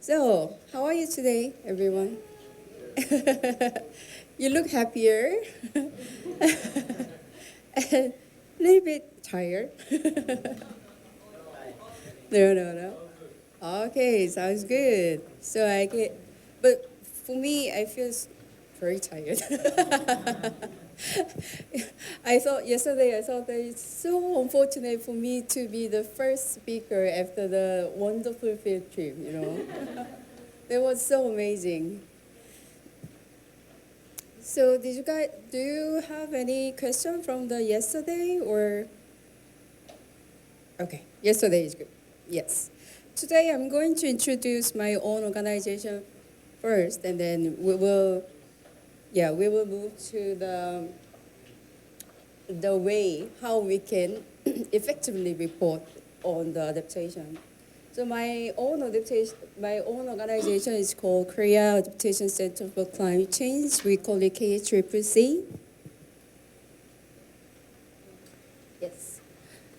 So, how are you today, everyone? You look happier and a little bit tired. No. Okay, sounds good. So I get, but for me, I feel very tired. I thought that it's so unfortunate for me to be the first speaker after the wonderful field trip, That was so amazing. So do you have any question from the yesterday or? Okay, yesterday is good. Yes. Today I'm going to introduce my own organization first, and then we will move to the way how we can effectively report on the adaptation. So my own organization is called Korea Adaptation Center for Climate Change. We call it KEI. Yes.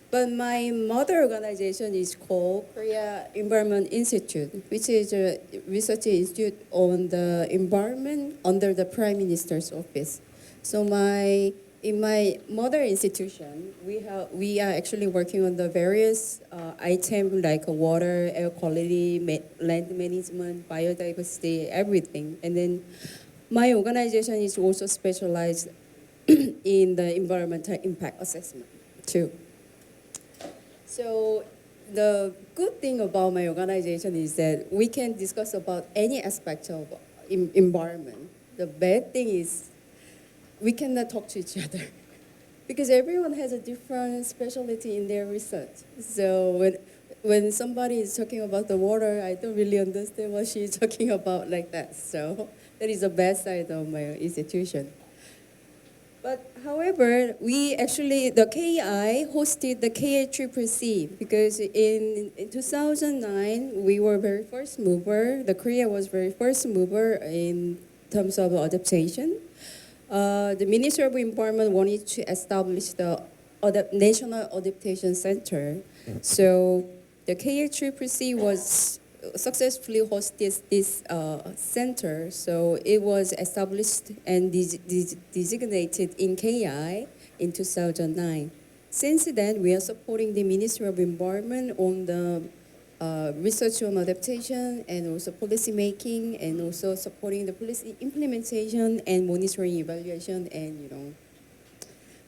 But my mother organization is called Korea Environment Institute, which is a research institute on the environment under the Prime Minister's office. So in my mother institution, we are actually working on the various items like water, air quality, land management, biodiversity, everything. And then my organization is also specialized in the environmental impact assessment too. So the good thing about my organization is that we can discuss about any aspect of environment. The bad thing is we cannot talk to each other because everyone has a different specialty in their research. So when somebody is talking about the water, I don't really understand what she's talking about like that. So that is the bad side of my institution. But however, the KEI hosted the KEI because in 2009, we were very first mover. The Korea was very first mover in terms of adaptation. The Ministry of Environment wanted to establish the National Adaptation Center. So the KEI was successfully hosted this center. So it was established and designated in KEI in 2009. Since then, we are supporting the Ministry of Environment on the research on adaptation and also policy making, and also supporting the policy implementation and monitoring evaluation and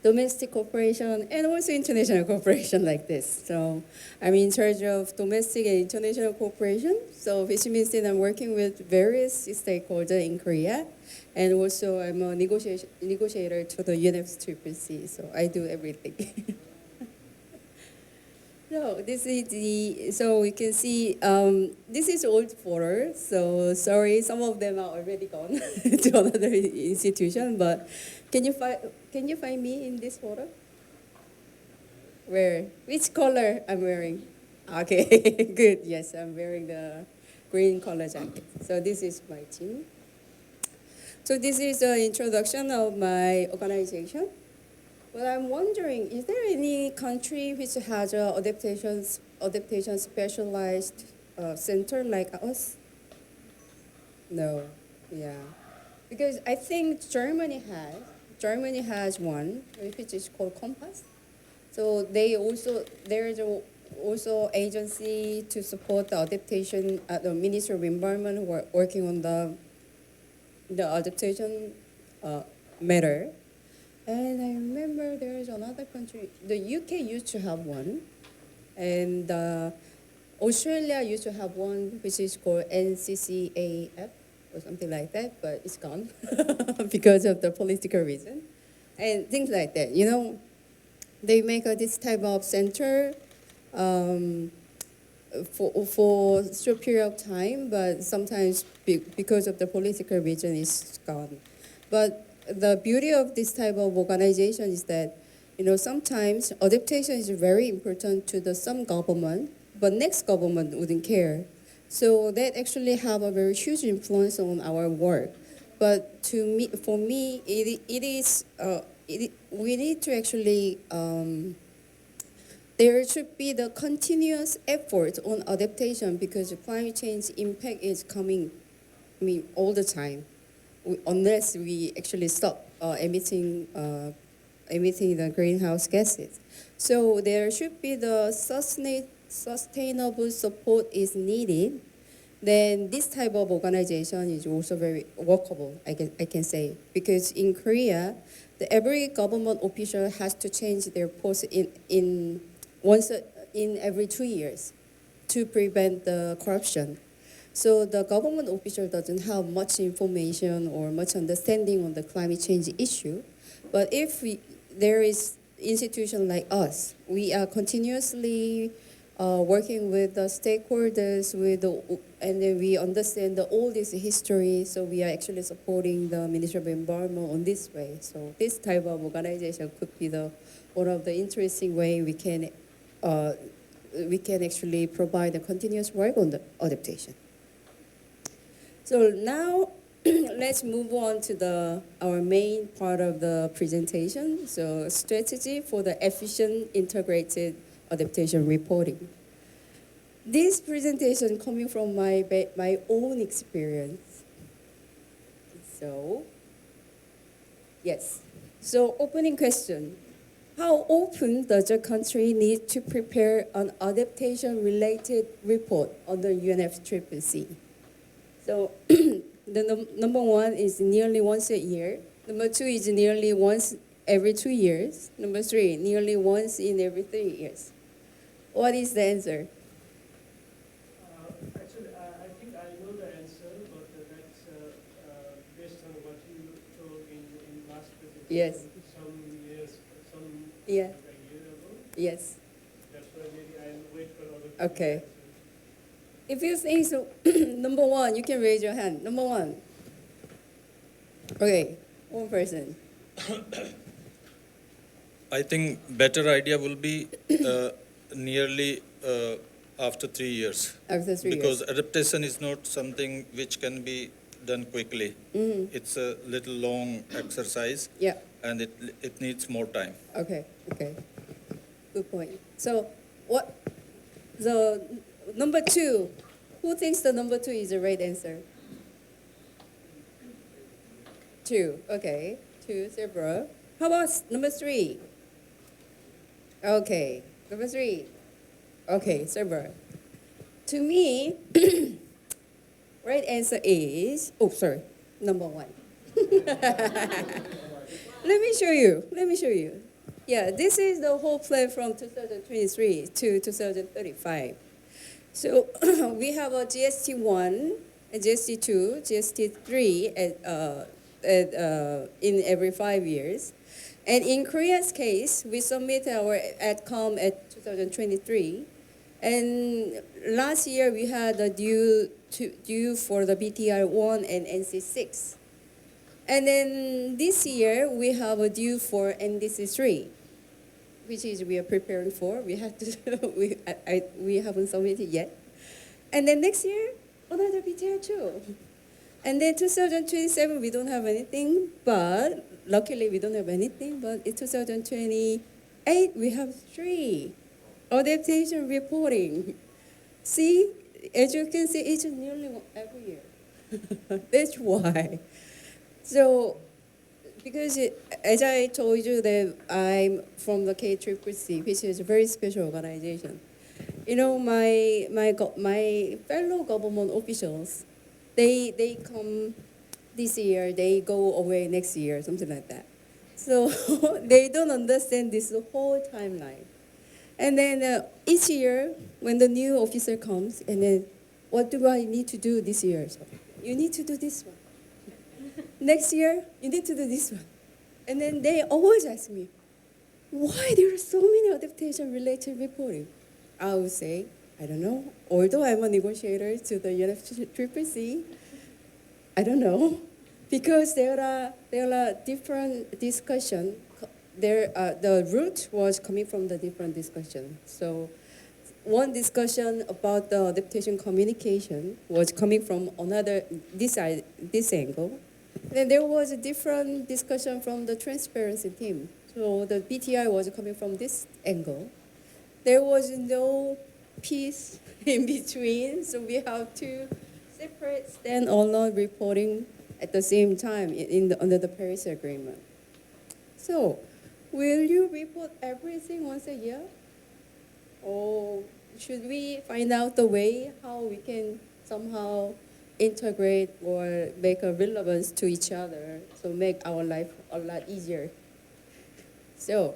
domestic cooperation and also international cooperation like this. So I'm in charge of domestic and international cooperation. So which means that I'm working with various stakeholders in Korea, and also I'm a negotiator to the UNFCCC. So I do everything. So you can see this is old photo. So sorry, some of them are already gone to another institution. But can you find me in this photo? Where? Which color I'm wearing? Okay, good. Yes, I'm wearing the green color jacket. So this is my team. So this is the introduction of my organization. But I'm wondering, is there any country which has a adaptation specialized center like us? No, yeah, because I think Germany has one which is called Compass. So there's also agency to support the adaptation at the Ministry of Environment who are working on the adaptation matter. And I remember there is another country, the UK used to have one, and Australia used to have one, which is called NCCAF or something like that, but it's gone because of the political reason and things like that. They make this type of center for a short period of time, but sometimes because of the political reason, it's gone. But the beauty of this type of organization is that, sometimes adaptation is very important to some government, but next government wouldn't care. So that actually have a very huge influence on our work. But for me, we need to actually there should be the continuous effort on adaptation because climate change impact is coming, all the time, unless we actually stop emitting the greenhouse gases. So there should be the sustainable support is needed. Then this type of organization is also very workable, I can say, because in Korea, every government official has to change their post in every 2 years to prevent the corruption. So the government official doesn't have much information or much understanding on the climate change issue. But if there is institution like us, we are continuously working with the stakeholders, and then we understand all this history. So we are actually supporting the Ministry of Environment on this way. So this type of organization could be one of the interesting way we can actually provide a continuous work on the adaptation. So now let's move on to our main part of the presentation. So strategy for the efficient integrated adaptation reporting. This presentation coming from my own experience. So, yes. So opening question. How often does a country need to prepare an adaptation-related report under UNFCCC? So the number one is nearly once a year. Number two is nearly once every 2 years. Number three, nearly once in every 3 years. What is the answer? Actually, I think I know the answer, but that's based on what you told in last presentation. Yes. Some years, Yeah. like a year ago. Yes. That's why maybe I'll wait for other people. Okay. If you think so, number one, you can raise your hand. Number one. Okay, one person. I think better idea will be nearly after 3 years. After 3 Because years. adaptation is not something which can be done quickly. It's a little long exercise Yeah. and it needs more time. Okay. Good point. So what? The number two. Who thinks the number two is the right answer? 2. Okay. 2. Zebra. How about number 3? Okay. Number 3. Okay. Zebra. To me, right answer is. Oh, sorry. Number 1. Let me show you. Yeah, this is the whole plan from 2023 to 2035. So we have a GST1, a GST2, GST3 in every 5 years. And in Korea's case, we submit our outcome at 2023. And last year we had a due for the BTR1 and NC6. And then this year we have a due for NDC3, which is we are preparing for. We have to we haven't submitted yet. And then next year another BTR2. And then 2027 we don't have anything, but luckily we don't have anything. But in 2028 we have 3 adaptation reporting. See, as you can see, it's nearly every year. That's why. So, because as I told you that I'm from the KEICCC, which is a very special organization. You know, my fellow government officials, they come this year, they go away next year, something like that. So they don't understand this whole timeline. And then each year, when the new officer comes, and then what do I need to do this year? So, you need to do this one. Next year, you need to do this one. And then they always ask me, why there are so many adaptation-related reporting? I would say, I don't know. Although I'm a negotiator to the UNFCCC, I don't know. Because there are different discussions. The root was coming from the different discussion. So one discussion about the adaptation communication was coming from this angle. Then there was a different discussion from the transparency team. So the BTI was coming from this angle. there was no peace in between, so we have to separate standalone reporting at the same time under the Paris Agreement. So, will you report everything once a year? Or should we find out the way how we can somehow integrate or make a relevance to each other to make our life a lot easier? So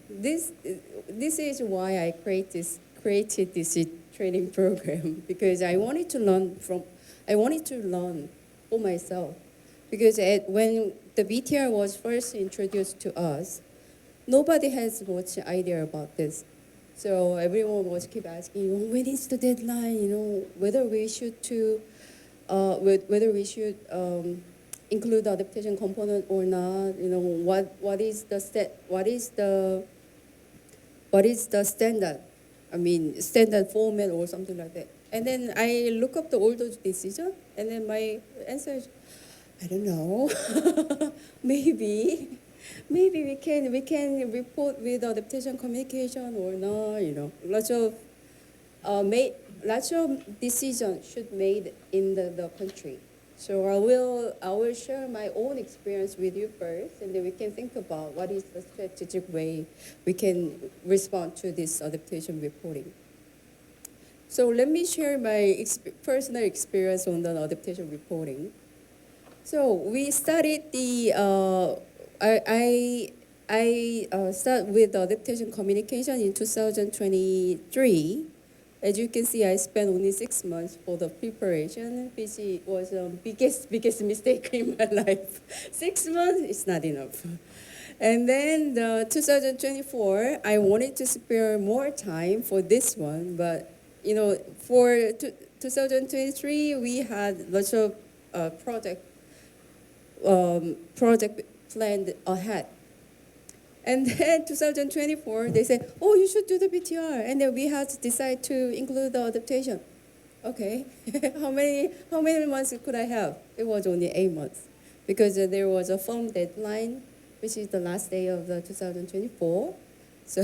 this is why I created this training program, because I wanted to learn for myself, because when the BTR was first introduced to us, nobody has much idea about this. So everyone was keep asking, when is the deadline? Whether we should include the adaptation component or not. What is the standard? Standard format or something like that. And then I look up all those decisions, and then my answer is, I don't know. Maybe we can report with adaptation communication or not. Lots of decisions should made in the country. So I will share my own experience with you first, and then we can think about what is the strategic way we can respond to this adaptation reporting. So let me share my personal experience on the adaptation reporting. So we started I started with adaptation communication in 2023. As you can see, I spent only 6 months for the preparation, which was the biggest mistake in my life. 6 months is not enough. And then 2024, I wanted to spare more time for this one, but for 2023, we had lots of project planned ahead. And then 2024, they said, oh, you should do the BTR. And then we had to decide to include the adaptation. Okay, how many months could I have? It was only 8 months, because there was a firm deadline, which is the last day of the 2024. So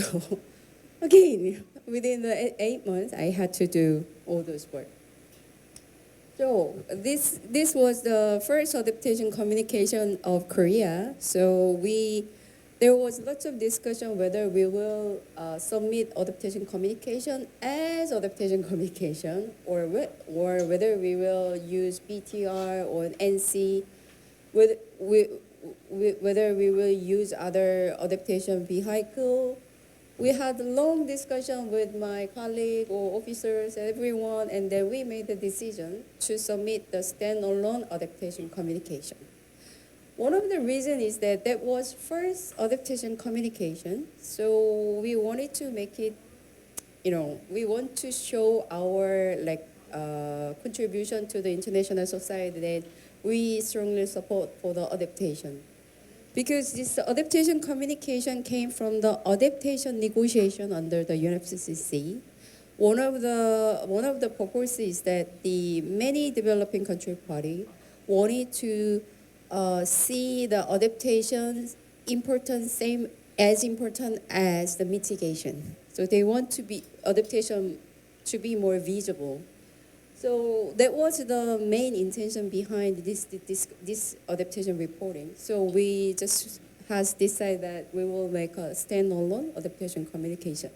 again, within the 8 months, I had to do all those work. So this was the first adaptation communication of Korea. So there was lots of discussion whether we will submit adaptation communication as adaptation communication, or whether we will use BTR or NC, whether we will use other adaptation vehicle. We had a long discussion with my colleague or officers, everyone, and then we made the decision to submit the standalone adaptation communication. One of the reasons is that was first adaptation communication, so we wanted to make it, we want to show our contribution to the international society that we strongly support for the adaptation. Because this adaptation communication came from the adaptation negotiation under the UNFCCC. One of the purposes is that the many developing country party wanted to see the adaptation same as important as the mitigation. So they want adaptation to be more visible. So that was the main intention behind this adaptation reporting. So we just has decided that we will make a standalone adaptation communication.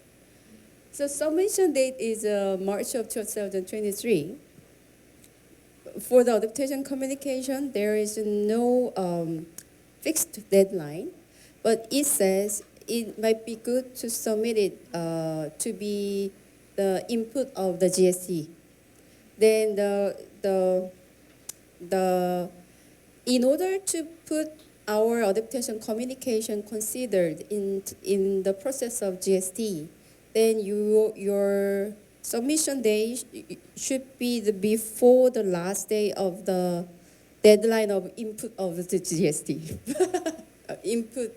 So submission date is March of 2023. For the adaptation communication, there is no fixed deadline, but it says it might be good to submit it to be the input of the GST. Then in order to put our adaptation communication considered in the process of GST, then your submission day should be before the last day of the deadline of input of the GST. input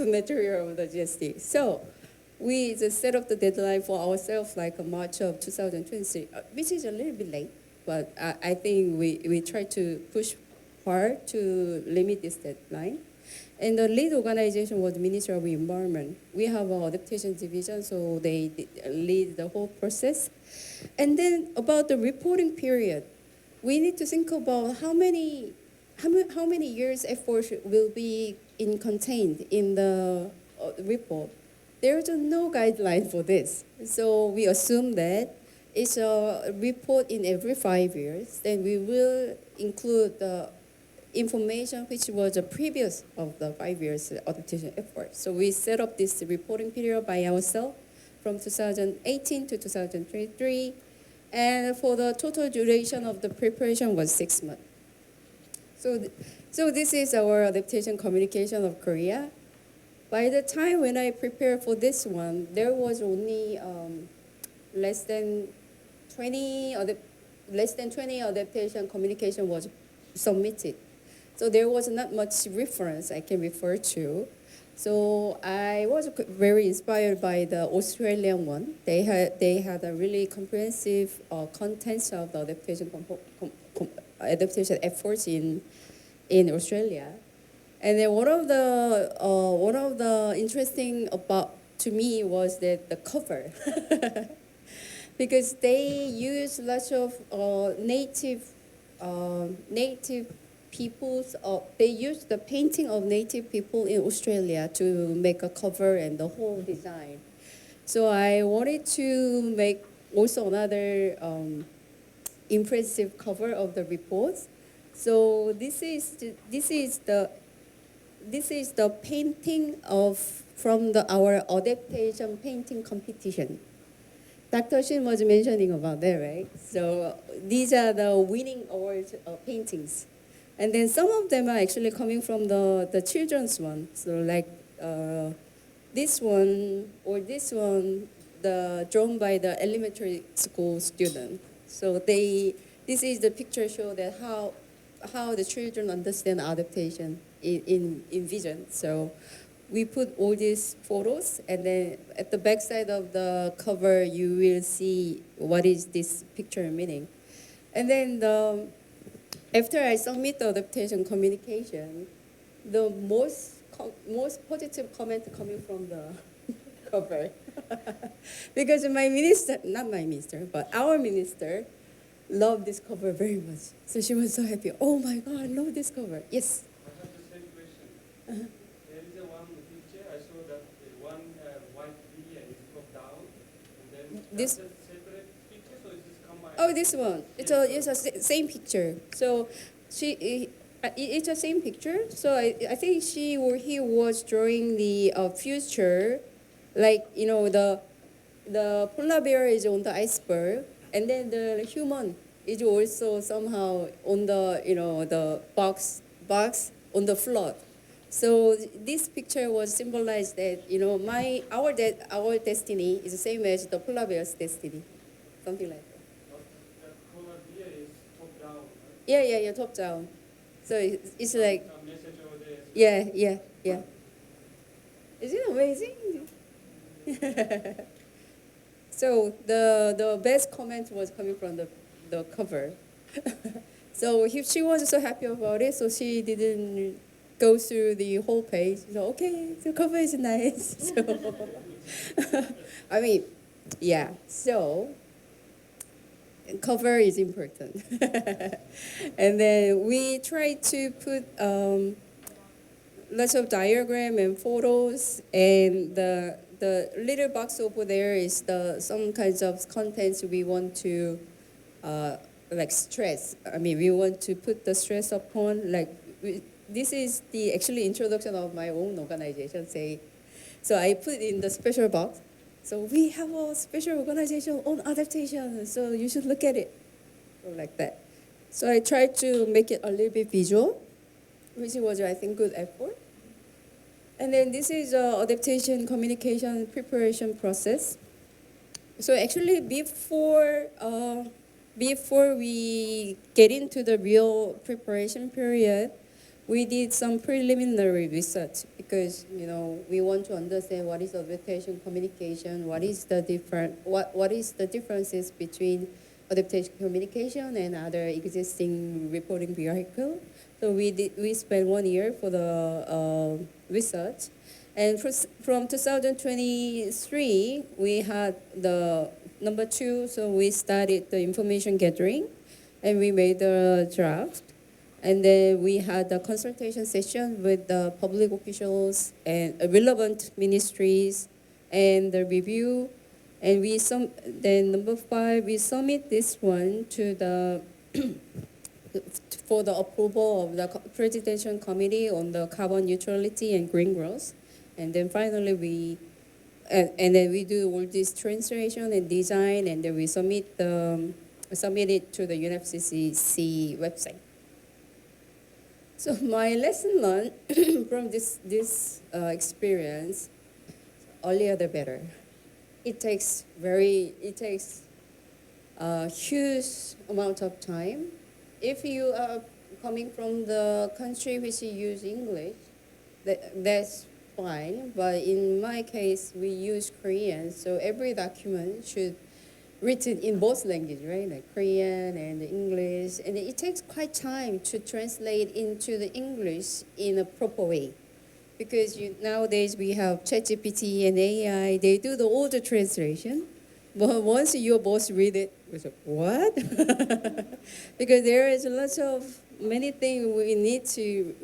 material of the GST. So we just set up the deadline for ourselves like March of 2023, which is a little bit late, but I think we try to push hard to limit this deadline. And the lead organization was Ministry of Environment. We have an adaptation division, so they lead the whole process. And then about the reporting period, we need to think about how many years effort will be contained in the report. There's no guideline for this. So we assume that it's a report in every 5 years. Then we will include the information which was the previous of the 5 years adaptation effort. So we set up this reporting period by ourselves from 2018 to 2023. And for the total duration of the preparation was 6 months. So this is our adaptation communication of Korea. By the time when I prepared for this one, there was only less than 20 adaptation communication was submitted. So there was not much reference I can refer to. So I was very inspired by the Australian one. They had a really comprehensive contents of the adaptation efforts in Australia. And then one of the interesting about to me was that the cover, because they use lots of native peoples. They use the painting of native people in Australia to make a cover and the whole design. So I wanted to make also another impressive cover of the reports. So this is the painting from our adaptation painting competition. Dr. Shin was mentioning about that, right? So these are the winning awards paintings. And then some of them are actually coming from the children's one. So like this one or this one, drawn by the elementary school student. So this is the picture show that how the children understand adaptation in vision. So we put all these photos, and then at the back side of the cover, you will see what is this picture meaning. And then after I submit the adaptation communication, the most positive comment coming from the cover. Because my minister, not my minister, but our minister, loved this cover very much. So she was so happy. Oh my God, I love this cover. Yes. I have the same question. Uh-huh. There is one picture, I saw that one white tree and it's top down, and then This- that's a separate picture, so is this combined? Oh, this one. It's a same picture. So it's a same picture. So I think she or he was drawing the future, like the polar bear is on the iceberg, and then the human is also somehow on the the box on the float. So this picture was symbolized that our destiny is the same as the polar bear's destiny, something like that. That polar bear is top down, right? Yeah, top down. So it's like A message over there. yeah. Isn't it amazing? So the best comment was coming from the cover. So she was so happy about it, so she didn't go through the whole page. So okay, the cover is nice. So I mean, yeah. So cover is important. And then we try to put lots of diagram and photos, and the little box over there is some kinds of contents we want to like stress. I mean, we want to put the stress upon. This is the actually introduction of my own organization. So I put in the special box. So we have a special organization on adaptation. So you should look at it, or like that. So I tried to make it a little bit visual, which was I think good effort. And then this is adaptation communication preparation process. So actually before we get into the real preparation period, we did some preliminary research because we want to understand what is adaptation communication, what is the differences between adaptation communication and other existing reporting vehicle. So we spent 1 year for the research. And from 2023, we had the number 2, so we started the information gathering, and we made the draft. And then we had a consultation session with the public officials and relevant ministries, and the review. And then number 5, we submit this one to the for the approval of the Presidential Committee on the Carbon Neutrality and Green Growth. And then finally we do all this translation and design, and then we submit it to the UNFCCC website. So my lesson learned from this experience, earlier the better. It takes a huge amount of time. If you are coming from the country which use English, that's fine. But in my case, we use Korean, so every document should written in both languages, right? Like Korean and English, and it takes quite time to translate into the English in a proper way, because nowadays we have ChatGPT and AI. They do all the translation, but once your boss read it, we say what? Because there is lots of many things we need to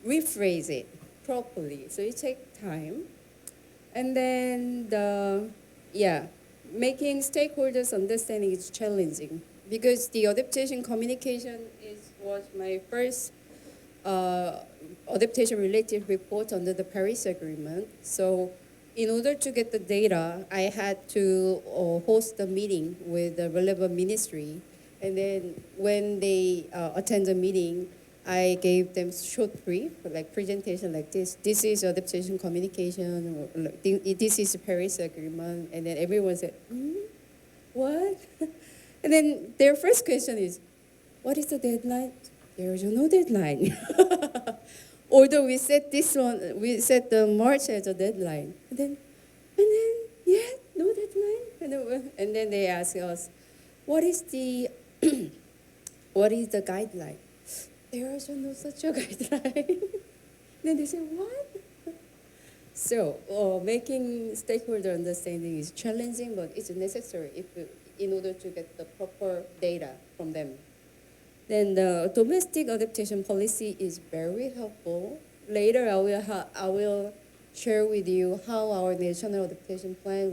rephrase it properly, so it takes time, and then making stakeholders understanding is challenging, because the adaptation communication was my first adaptation-related report under the Paris Agreement. So in order to get the data, I had to host a meeting with the relevant ministry. And then when they attend the meeting, I gave them short brief, like presentation like this. This is adaptation communication, or like, this is the Paris Agreement. And then everyone said, what? And then their first question is, what is the deadline? There is no deadline. Although we set the March as a deadline. And then no deadline. And then they ask us, what is the guideline? There is no such a guideline. Then they say, what? So making stakeholder understanding is challenging, but it's necessary in order to get the proper data from them. Then the domestic adaptation policy is very helpful. Later, I will share with you how our national adaptation plan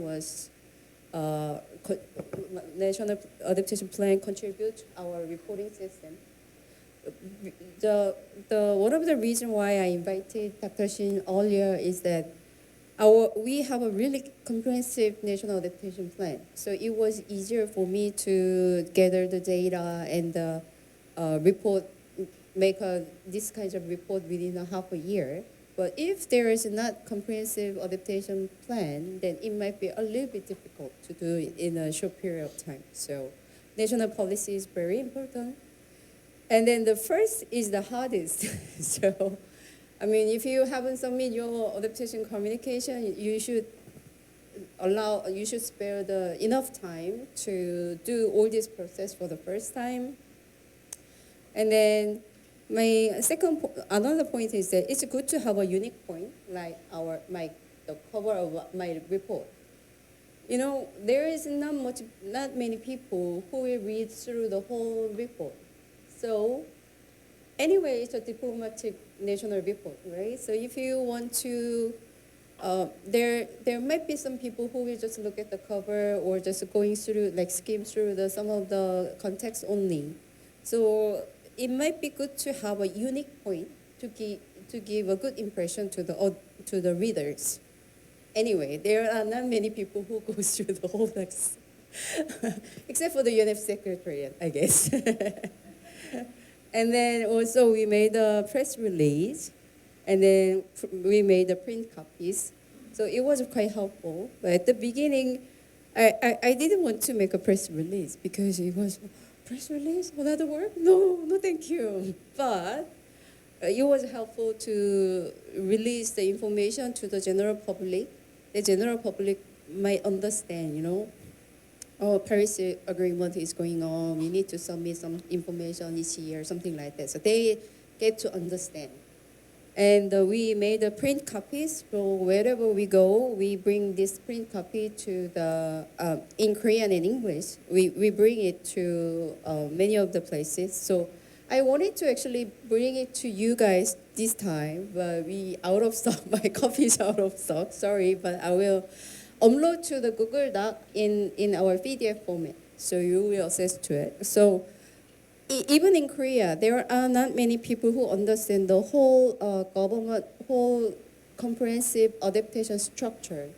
contributes our reporting system. One of the reasons why I invited Dr. Shin earlier is that we have a really comprehensive national adaptation plan. So it was easier for me to gather the data and make this kind of report within a half a year. But if there is not comprehensive adaptation plan, then it might be a little bit difficult to do it in a short period of time. So national policy is very important. And then the first is the hardest. So, I mean, if you haven't submitted your adaptation communication, you should spare enough time to do all this process for the first time. And then another point is that it's good to have a unique point, like the cover of my report. You know, there is not many people who will read through the whole report. So anyway, it's a diplomatic national report, right? So if you want to, there might be some people who will just look at the cover or just going through, like skim through some of the context only. So it might be good to have a unique point to give a good impression to the readers. Anyway, there are not many people who go through the whole text, except for the UNF Secretariat, I guess. And then also we made a press release, and then we made the print copies. So it was quite helpful. But at the beginning, I didn't want to make a press release because it was, press release? Another word? No, thank you. But it was helpful to release the information to the general public. The general public might understand, oh, Paris Agreement is going on. We need to submit some information each year, something like that. So they get to understand. And we made the print copies. So wherever we go, we bring this print copy to the in Korean and English. We bring it to many of the places. So I wanted to actually bring it to you guys this time, but we out of stock. My copy is out of stock. Sorry, but I will upload to the Google Doc in our PDF format, so you will access to it. So even in Korea, there are not many people who understand the whole government, whole comprehensive adaptation structure.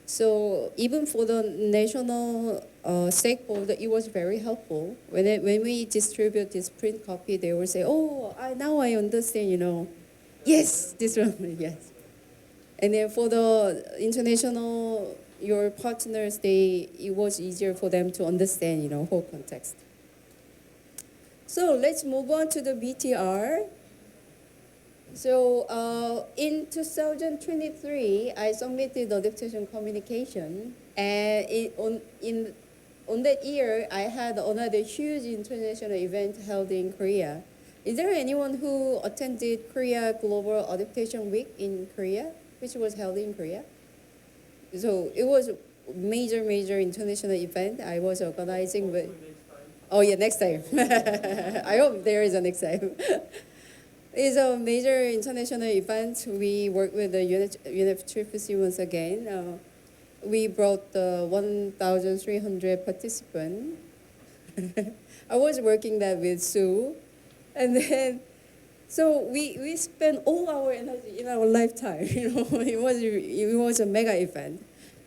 So even for the national stakeholder, it was very helpful. When we distribute this print copy, they will say, "Oh, now I understand." You know, yes, this one, yes. And then for the international, your partners, it was easier for them to understand, you know, whole context. So let's move on to the BTR. So in 2023, I submitted adaptation communication, and on that year, I had another huge international event held in Korea. Is there anyone who attended Korea Global Adaptation Week in Korea, which was held in Korea? So it was a major international event I was organizing with. Oh yeah, next time. I hope there is a next time. It's a major international event. We work with the UNFCCC once again. We brought 1,300 participants. I was working that with Sue. And then, so we spent all our energy in our lifetime. You know, it was a mega event.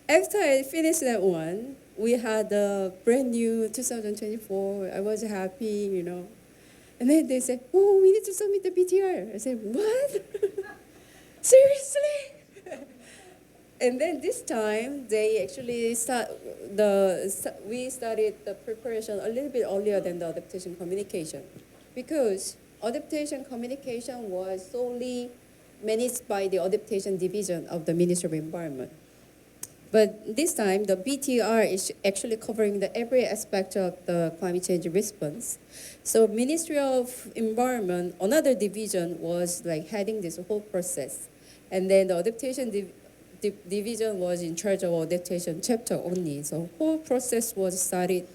After I finished that one, we had a brand new 2024. I was happy, you know. And then they said, "Oh, we need to submit the BTR." I said, "What? Seriously?" And then this time, they actually we started the preparation a little bit earlier than the adaptation communication, because adaptation communication was solely managed by the adaptation division of the Ministry of Environment. But this time, the BTR is actually covering every aspect of the climate change response. So Ministry of Environment, another division, was like heading this whole process. And then the adaptation division was in charge of adaptation chapter only. So whole process was started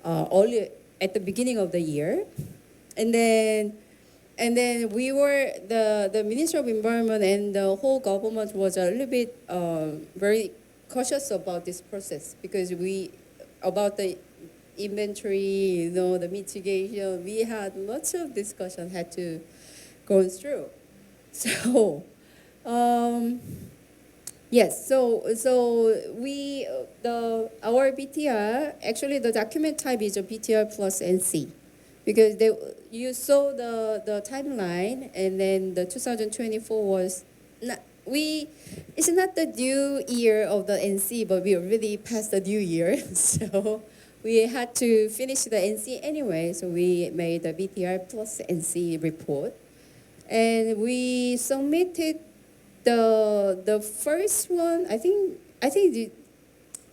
early at the beginning of the year. And then we were, the Ministry of Environment and the whole government was a little bit very cautious about this process, because about the inventory, you know, the mitigation, we had lots of discussion had to go through. So, yes, so our BTR, actually the document type is a BTR plus NC, because you saw the timeline, and then the 2024 was it's not the due year of the NC, but we already passed the due year. So we had to finish the NC anyway. So we made the BTR plus NC report. And we submitted the first one,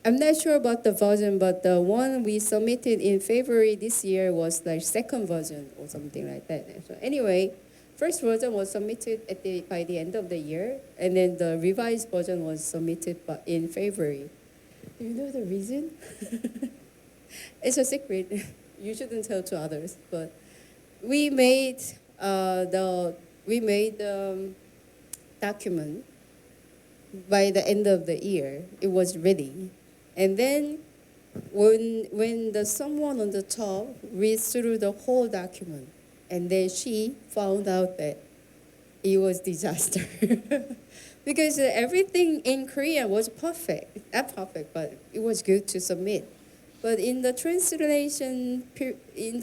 I'm not sure about the version, but the one we submitted in February this year was the second version or something like that. So anyway, first version was submitted by the end of the year, and then the revised version was submitted in February. Do you know the reason? It's a secret. You shouldn't tell to others. But we made the document by the end of the year. It was ready, and then when someone on the top reads through the whole document, and then she found out that it was disaster. Because everything in Korea was perfect. Not perfect, but it was good to submit. But in the translation, during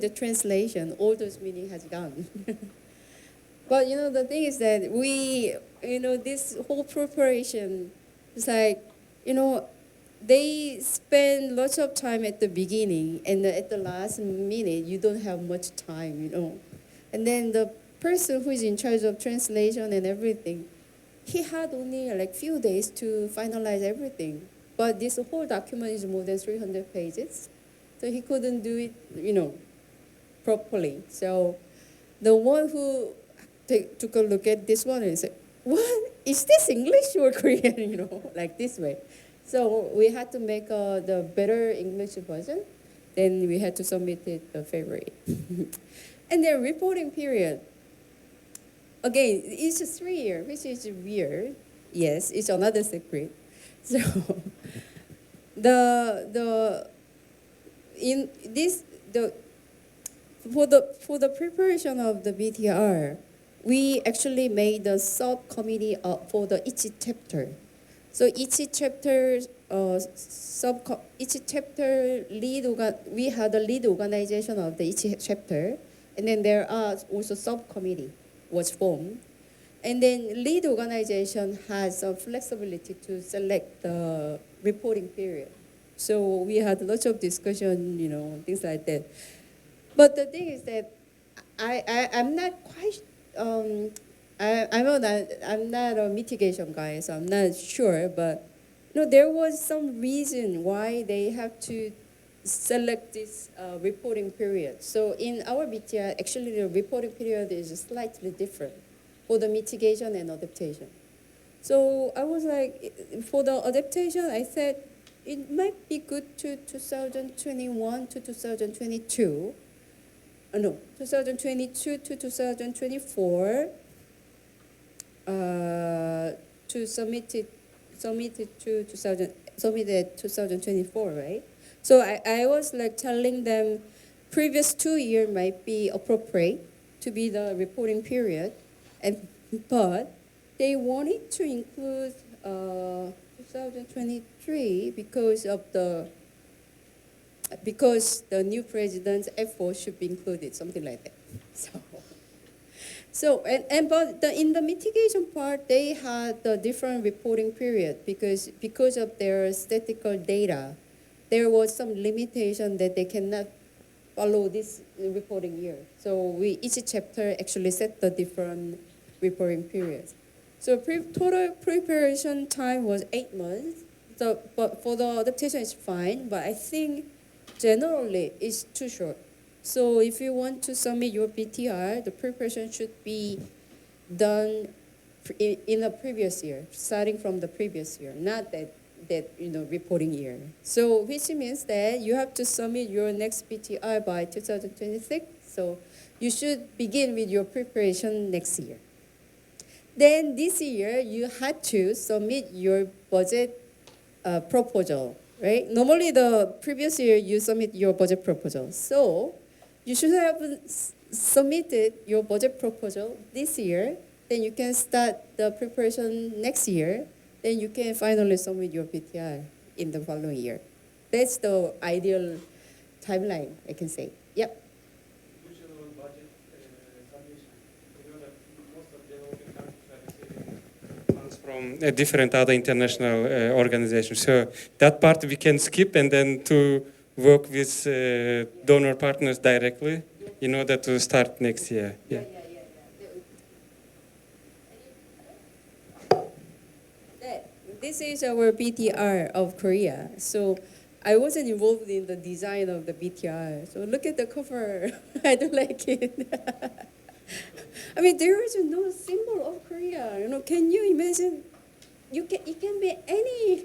the translation, all those meaning has gone. But you know, the thing is that this whole preparation is like, you know, they spend lots of time at the beginning, and at the last minute, you don't have much time, you know. And then the person who is in charge of translation and everything, he had only like few days to finalize everything. but this whole document is more than 300 pages, so he couldn't do it, properly. So the one who took a look at this one and said, "What is this, English or Korean?" Like this way. So we had to make the better English version. Then we had to submit it February. And then reporting period. Again, it's 3 years, which is weird. Yes, it's another secret. So for the preparation of the BTR, we actually made a subcommittee for each chapter. So each chapter we had a lead organization of each chapter, and then there are also subcommittee was formed, and then lead organization has some flexibility to select the reporting period. So we had lots of discussion, things like that. But the thing is that I'm not quite. I'm not a mitigation guy, so I'm not sure. But there was some reason why they have to select this reporting period. So in our BTR, actually the reporting period is slightly different for the mitigation and adaptation. So I was like, for the adaptation, I said it might be good to 2021 to 2022. 2022 to 2024 to submit it to 2024, right? So I was like telling them previous 2 years might be appropriate to be the reporting period, but they wanted to include 2023 because the new president's effort should be included, something like that. But in the mitigation part, they had a different reporting period because of their statistical data. There was some limitation that they cannot follow this reporting year. So each chapter actually set the different reporting periods. So total preparation time was 8 months. But for the adaptation, it's fine. But I think generally it's too short. So if you want to submit your BTR, the preparation should be done in the previous year, starting from the previous year, not that reporting year. So which means that you have to submit your next BTR by 2026. So you should begin with your preparation next year. Then this year you had to submit your budget proposal, right? Normally the previous year you submit your budget proposal. So you should have submitted your budget proposal this year. Then you can start the preparation next year. Then you can finally submit your BTR in the following year. That's the ideal timeline, I can say. Yep. Regional budget submission. You know that most of developing countries are receiving funds from different other international organizations. So that part we can skip and then to work with donor partners directly in order to start next year. Yeah. This is our BTR of Korea. So I wasn't involved in the design of the BTR. So look at the cover. I don't like it. I mean, there is no symbol of Korea. Can you imagine? It can be any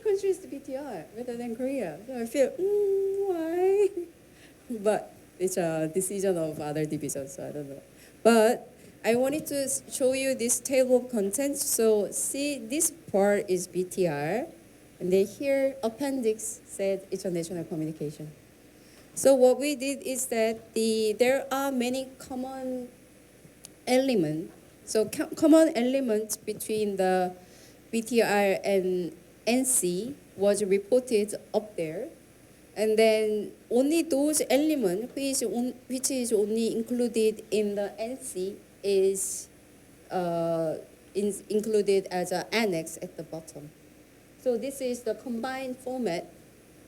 country's BTR rather than Korea. So I feel, why? But it's a decision of other divisions, so I don't know. But I wanted to show you this table of contents. So see, this part is BTR. And then here, appendix said international communication. So what we did is that there are many common elements. So common elements between the BTR and NC was reported up there. And then only those elements which is only included in the NC is included as an annex at the bottom. So this is the combined format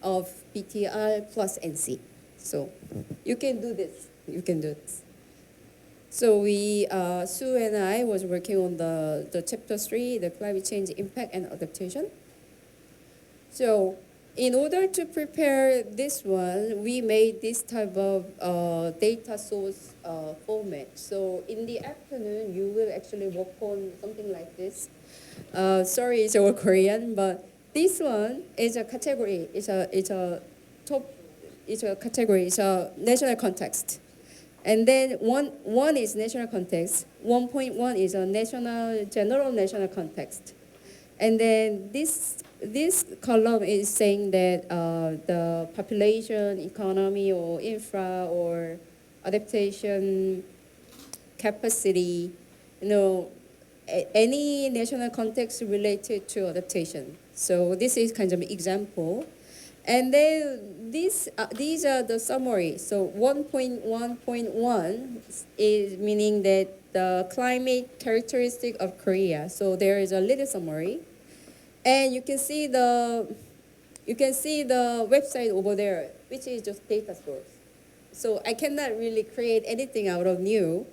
of BTR plus NC. So you can do this. You can do this. So Sue and I was working on the chapter 3, the climate change impact and adaptation. So in order to prepare this one, we made this type of data source format. So in the afternoon, you will actually work on something like this. Sorry, it's all Korean, but this one is a category. It's a top. It's a category. It's a national context. And then one is national context. 1.1 is a general national context. And then this column is saying that the population, economy, or infra, or adaptation capacity, any national context related to adaptation. So this is kind of an example. And then these are the summary. So 1.1.1 is meaning that the climate characteristic of Korea. So there is a little summary, and you can see the website over there, which is just data source. So I cannot really create anything out of new.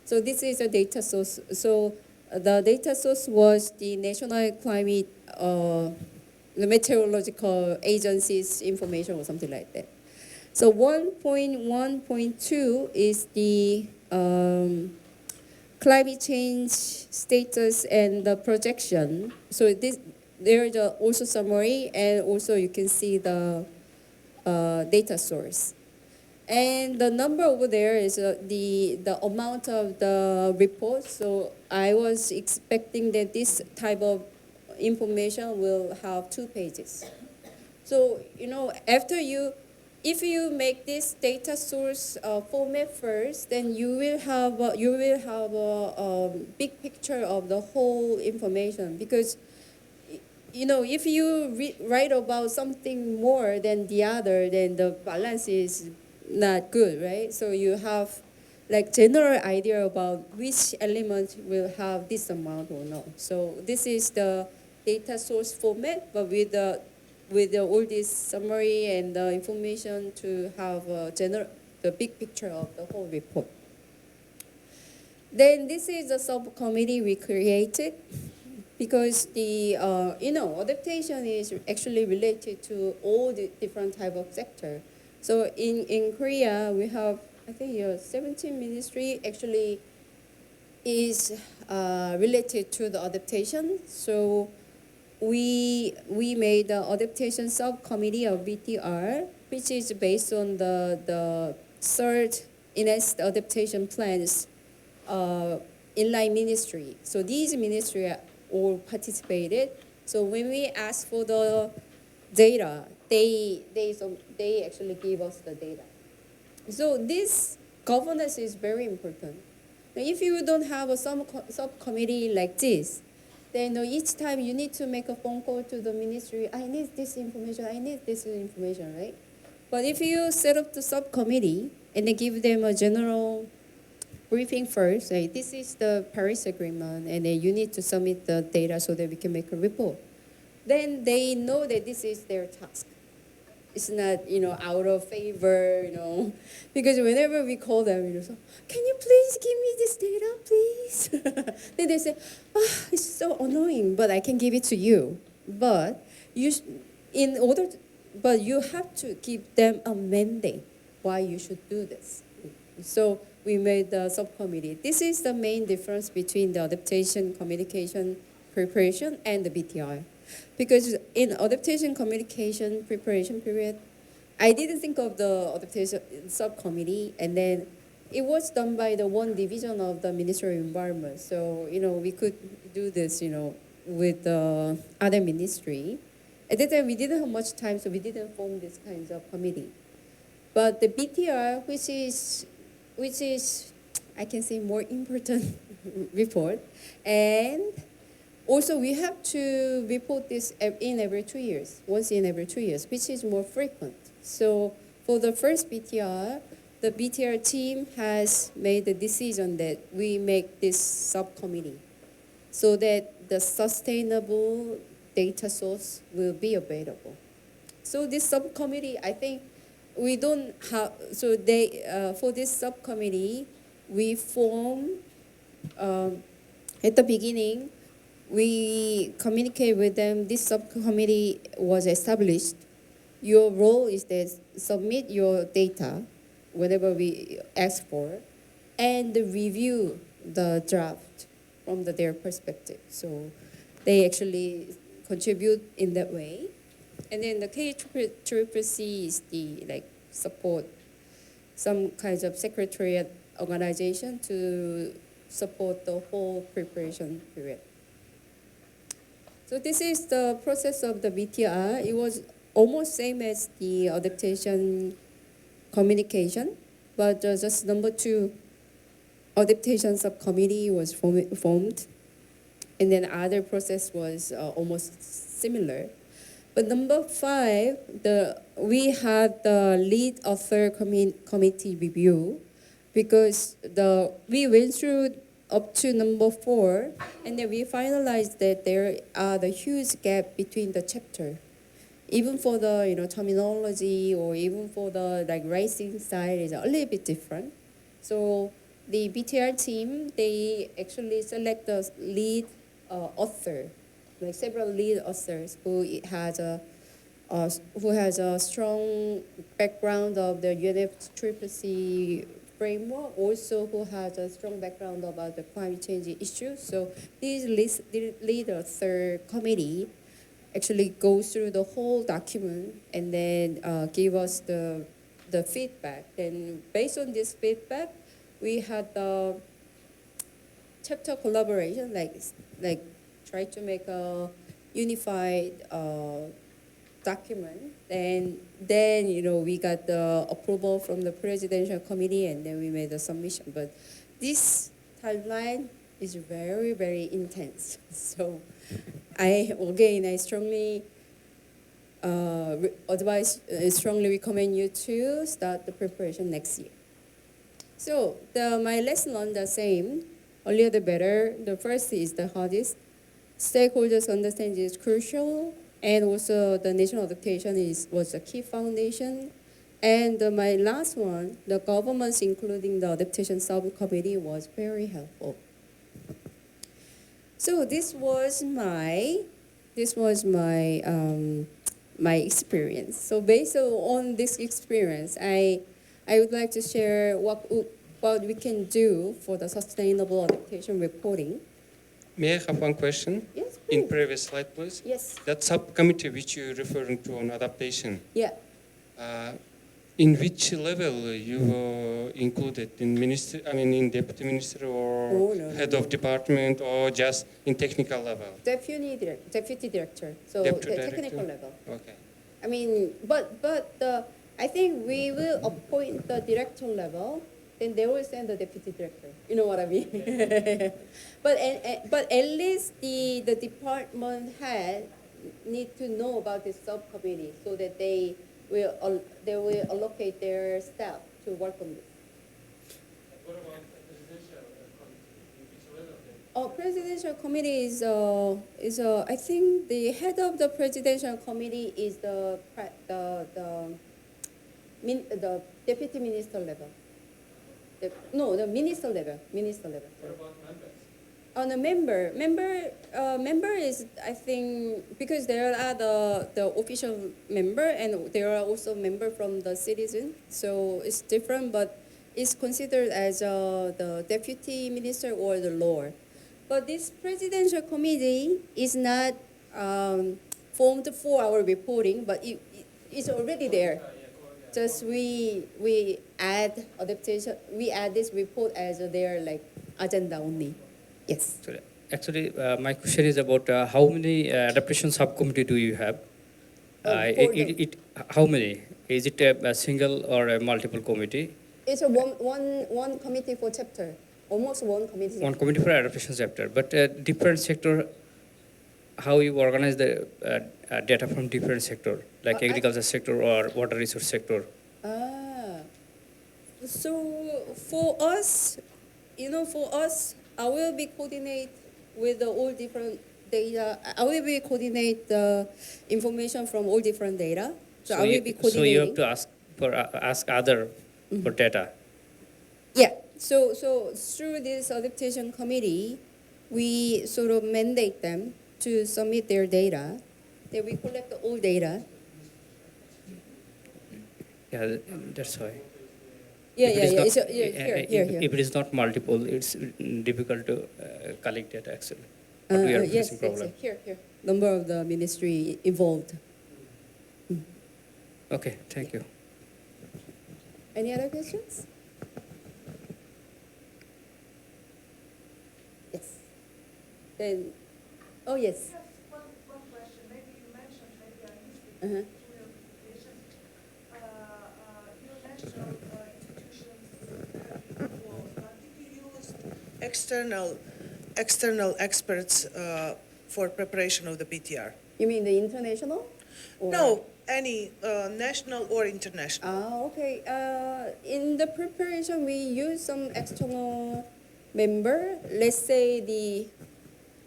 So this is a data source. So the data source was the National Climate the meteorological agency's information or something like that. So 1.1.2 is the climate change status and the projection. So there is also summary, and also you can see the data source. And the number over there is the amount of the report. So I was expecting that this type of information will have 2 pages. So if you make this data source format first, then you will have a big picture of the whole information. Because if you write about something more than the other, then the balance is not good, right? So you have like general idea about which element will have this amount or not. So this is the data source format, but with all this summary and the information to have the big picture of the whole report. Then this is a subcommittee we created, because the adaptation is actually related to all the different type of sector. So in Korea we have, I think, 17 ministry actually is related to the adaptation. So we made the adaptation subcommittee of BTR, which is based on the third enhanced adaptation plans inline ministry. So these ministry all participated. So when we asked for the data, they actually gave us the data. So this governance is very important. Now, if you don't have a subcommittee like this, then each time you need to make a phone call to the ministry, I need this information, right? But if you set up the subcommittee and then give them a general briefing first, say this is the Paris Agreement, and then you need to submit the data so that we can make a report, then they know that this is their task. It's not, out of favor, because whenever we call them, so, can you please give me this data, please? Then they say, it's so annoying, but I can give it to you. But you have to give them a mandate why you should do this. So we made the subcommittee. This is the main difference between the adaptation communication preparation and the BTR. Because in adaptation communication preparation period, I didn't think of the adaptation subcommittee, and then it was done by the one division of the Ministry of Environment. So, we could do this, with the other ministry. At that time, we didn't have much time, so we didn't form this kind of committee. But the BTR, which is, I can say, more important report, and also, we have to report this once in every 2 years, which is more frequent. So for the first BTR, the BTR team has made the decision that we make this subcommittee so that the sustainable data source will be available. So this subcommittee, I think we don't have, for this subcommittee, we form, at the beginning, we communicate with them. This subcommittee was established. Your role is that submit your data, whatever we ask for, and review the draft from their perspective. So they actually contribute in that way. And then the KEI is the support, some kinds of secretariat organization to support the whole preparation period. So this is the process of the BTR. It was almost same as the adaptation communication, but just number 2, adaptation subcommittee was formed, and then other process was almost similar. But number 5, we had the lead author committee review, because we went through up to number 4, and then we finalized that there are the huge gap between the chapter, even for the terminology, or even for the writing style is a little bit different. So the BTR team, they actually select the lead author, several lead authors who has a strong background of the UNFCCC framework, also who has a strong background about the climate change issues. So this lead author committee actually goes through the whole document and then give us the feedback. And based on this feedback, we had the chapter collaboration, like try to make a unified document. And then we got the approval from the presidential committee, and then we made the submission. But this timeline is very, very intense. So I strongly strongly recommend you to start the preparation next year. So my lesson on the same, earlier the better. The first is the hardest. Stakeholders understand is crucial, and also the national adaptation was a key foundation. And my last one, the governments, including the adaptation subcommittee, was very helpful. So this was my my experience. So based on this experience, I would like to share what we can do for the sustainable adaptation reporting. May I have one question? Yes, In please. previous slide, please. Yes. That subcommittee which you're referring to on adaptation, Yeah. in which level you were included? In minister, in deputy minister, or Oh, no, head no. of department, or just in technical level? Deputy director. So Deputy the director. technical level. Okay. But I think we will appoint the director level, then they will send the deputy director. You know what I mean? but at least the department head need to know about this subcommittee, so that they will allocate their staff to work on this. What about the presidential committee? In which level then? Oh, presidential committee is I think the head of the presidential committee is the deputy minister level. The minister level. What about members? On the member is, I think, because there are the official member, and there are also member from the citizen, so it's different, but it's considered as the deputy minister or the lower. But this presidential committee is not formed for our reporting, but it's already there. Just we add adaptation. We add this report as their agenda only. Yes. So actually, my question is about how many adaptation subcommittee do you have? How many? Is it a single or a multiple committee? It's a one committee for chapter. Almost one committee. One committee for adaptation chapter, but different sector. How you organize the data from different sector, like agriculture sector or water resource sector? So for us, I will be coordinate with all different data. I will be coordinate the information from all different data. So I will be coordinating. So you have to ask other for data. Yeah. So through this adaptation committee, we sort of mandate them to submit their data. Then we collect all data. Yeah, that's why. Yeah, If yeah, it is yeah. not- So, here. If it is not multiple, it's difficult to collect data actually. But we are Yes, facing problem. here. Number of the ministry involved. Okay, thank you. Any other questions? Yes. Then, oh yes. Just one question. Maybe you mentioned, maybe I missed it Uh-huh. through your presentation. Your national institutions have been involved, but did you use external experts for preparation of the PTR? You mean the international? Or- No, any national or international. Okay. In the preparation, we use some external member. Let's say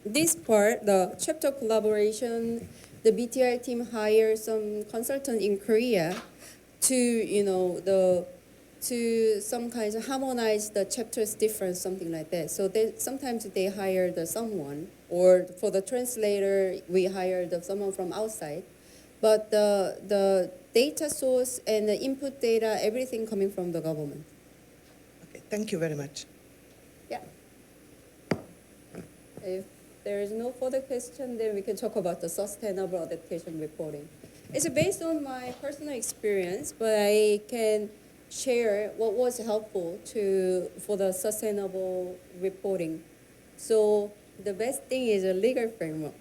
this part, the chapter collaboration, the BTR team hires some consultant in Korea to to some kinds of harmonize the chapters difference, something like that. So sometimes they hire someone, or for the translator, we hire someone from outside. But the data source and the input data, everything coming from the government. Okay, thank you very much. Yeah. If there is no further question, then we can talk about the sustainable adaptation reporting. It's based on my personal experience, but I can share what was helpful for the sustainable reporting. So the best thing is a legal framework.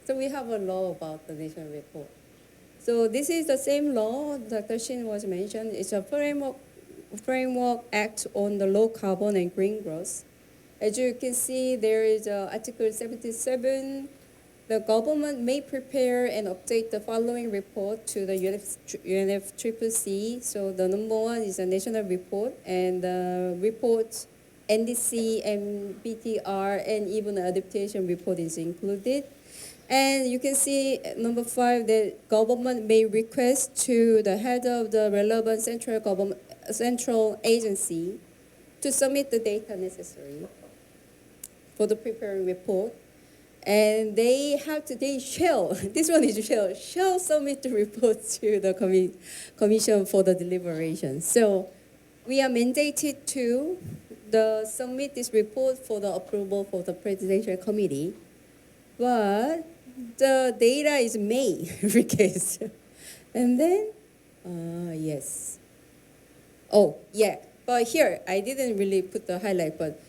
So we have a law about the national report. So this is the same law Dr. Shin was mentioned. It's a framework act on the low carbon and green growth. As you can see, there is Article 77. The government may prepare and update the following report to the UNFCCC. So the number one is a national report, and the report NDC and BTR and even the adaptation report is included. And you can see number 5 that government may request to the head of the relevant central agency to submit the data necessary for the preparing report. And they shall, this one is shall submit the report to the commission for the deliberation. So we are mandated to submit this report for the approval for the presidential committee. But the data is may every case. And then, yes. Oh, yeah. But here, I didn't really put the highlight, but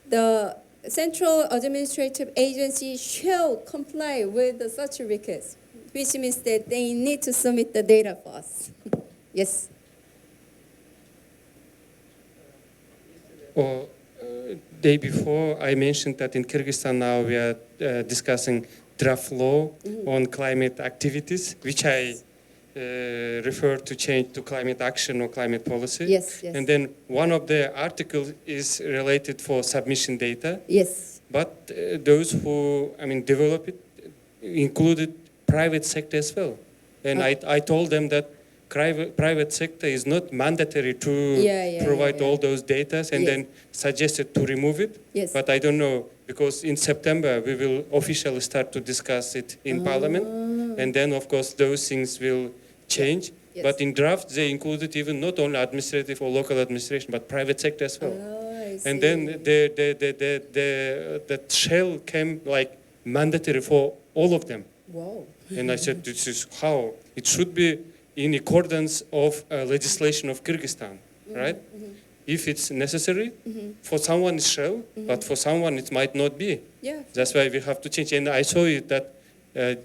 the Central Administrative Agency shall comply with such a request, which means that they need to submit the data for us. Yes. Or day before, I mentioned that in Kyrgyzstan now we are discussing draft law on climate activities, which I refer to change to climate action or climate policy. Yes. And then one of the articles is related for submission data. Yes. But those who, develop it included private sector as well. And I told them that private sector is not mandatory to provide all those data, and then suggested to remove it. Yes. But I don't know, because in September we will officially start to discuss it in Parliament. And then, of course, those things will change. Yes. But in draft, they included even not only administrative or local administration, but private sector as well. I see. And then the shell came like mandatory for all of them. Wow. And I said, this is how it should be in accordance of legislation of Kyrgyzstan, right? If it's necessary, for someone it's shall, but for someone it might not be. Yeah. That's why we have to change. And I saw it that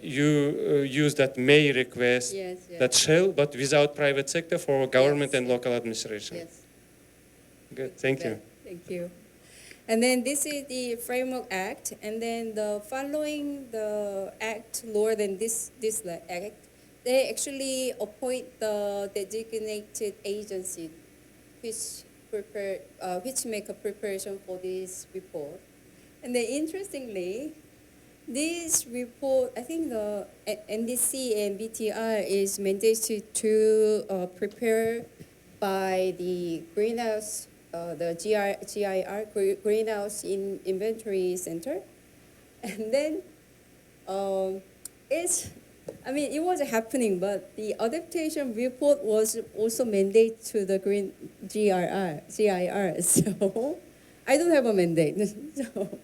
you use that may request, Yes. that shall, but without private sector for government Yes. and local administration. Yes. Good, thank you. Thank you. And then this is the Framework Act, and then the following the act lower than this act, they actually appoint the designated agency which make a preparation for this report. And then interestingly, this report, I think the NDC and BTR is mandated to prepare by the greenhouse, the GIR, Greenhouse Inventory Center. And then it was happening, but the adaptation report was also mandate to the green GIR. So I don't have a mandate. So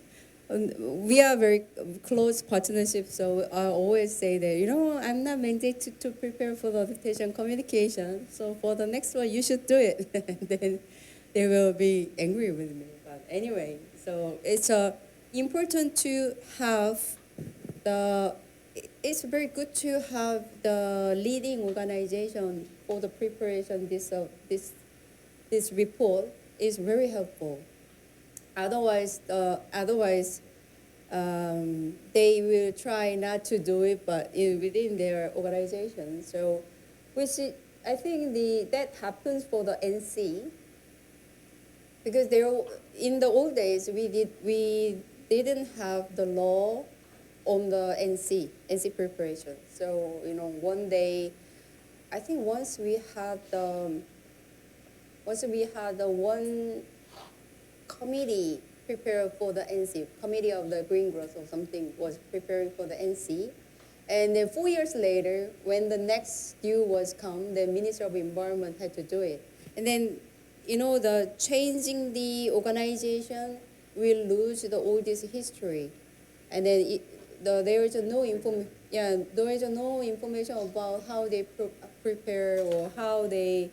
we are very close partnership. So I always say that, I'm not mandated to prepare for the adaptation communication. So for the next one, you should do it. And then they will be angry with me. But anyway, so it's important to have it's very good to have the leading organization for the preparation. This report is very helpful. Otherwise, they will try not to do it, but within their organization. So, I think that happens for the NC. Because in the old days, we didn't have the law on the NC preparation. So, one day, I think once we had the one committee prepared for the NC, Committee of the Green Growth or something was preparing for the NC. And then 4 years later, when the next due was come, the Minister of Environment had to do it. And then, the changing the organization will lose all this history. And then there is no information about how they prepare or how they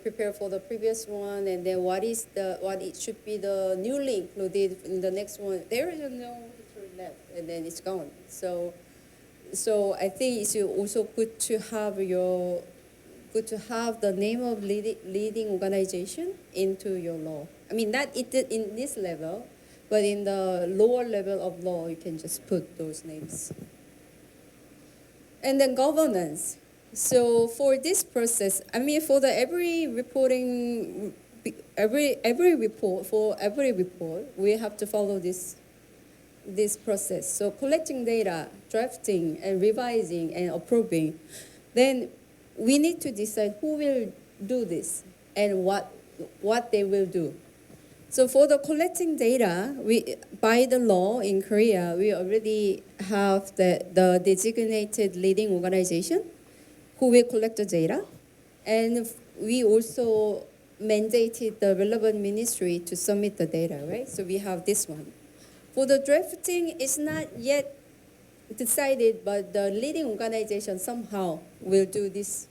prepare for the previous one, and then what it should be the newly included in the next one. There is no history left, and then it's gone. So I think it's also good to have the name of leading organization into your law. I mean, not in this level, but in the lower level of law, you can just put those names. And then governance. So for this process, for every report, we have to follow this process. So collecting data, drafting, and revising, and approving. Then we need to decide who will do this and what they will do. So for the collecting data, by the law in Korea, we already have the designated leading organization who will collect the data. And we also mandated the relevant ministry to submit the data, right? So we have this one. For the drafting, it's not yet decided, but the leading organization somehow will do this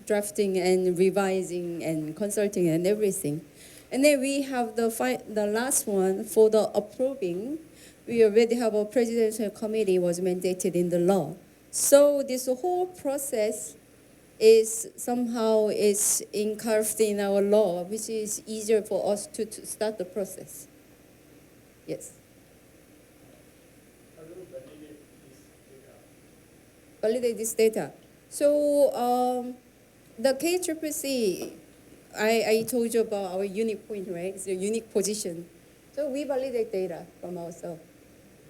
drafting and revising and consulting and everything. And then we have the last one for the approving. We already have a presidential committee was mandated in the law. So this whole process is somehow encarved in our law, which is easier for us to start the process. Yes. How do you validate this data? Validate this data. So the KECCC, I told you about our unique point, right? It's a unique position. So we validate data from ourselves.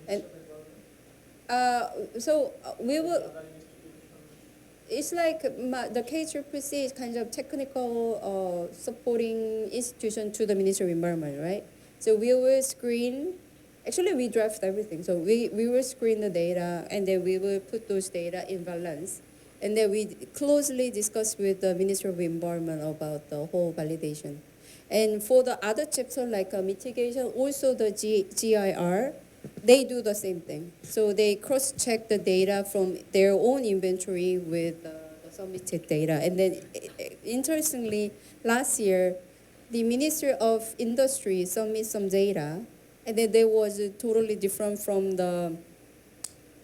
And we will. It's like the KECCC is kind of technical supporting institution to the Ministry of Environment, right? So we will screen. Actually, we draft everything. So we will screen the data, and then we will put those data in balance. And then we closely discuss with the Ministry of Environment about the whole validation. And for the other chapter, like mitigation, also the GIR, they do the same thing. So they cross-check the data from their own inventory with the submitted data. And then, interestingly, last year, the Ministry of Industry submitted some data, and then there was totally different from the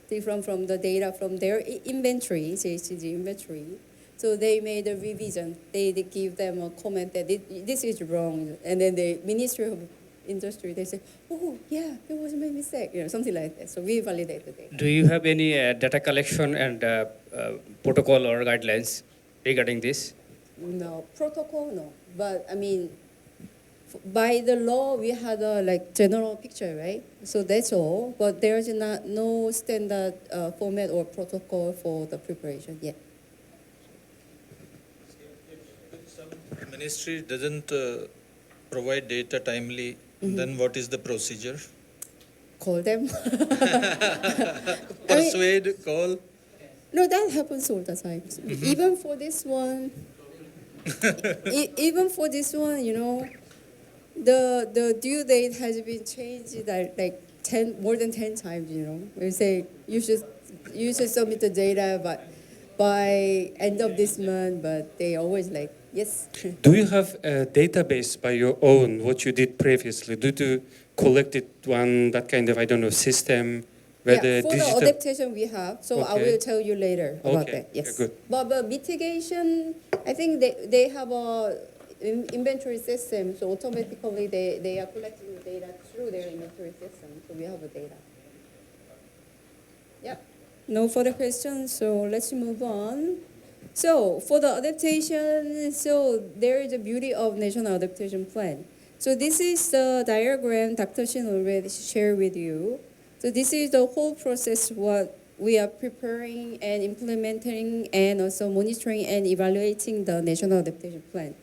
data from their inventory, JCG inventory. So they made a revision. They give them a comment that this is wrong. And then the Ministry of Industry, they say, oh, yeah, it was my mistake, something like that. So we validate the data. Do you have any data collection and protocol or guidelines regarding this? No, protocol, no. But by the law, we had a general picture, right? So that's all. But there's no standard format or protocol for the preparation yet. If some ministry doesn't provide data timely, then what is the procedure? call them. Persuade, call. No, that happens all the time. Even for this one, even for this one, you know, the due date has been changed like more than 10 times. You know, we say you should submit the data by end of this month, but they always like yes. Do you have a database by your own, what you did previously? Do you collect it on that kind of, I don't know, system? Where Yeah, the for digital... the adaptation we have, so I Okay. will tell you later about Okay, that. Yes, good. But mitigation, I think they have a inventory system, so automatically they are collecting the data through their inventory system, so we have the data. Yep. No further questions, so let's move on. So for the adaptation, so there is the beauty of National Adaptation Plan. So this is the diagram Dr. Shin already shared with you. So this is the whole process what we are preparing and implementing and also monitoring and evaluating the National Adaptation Plan.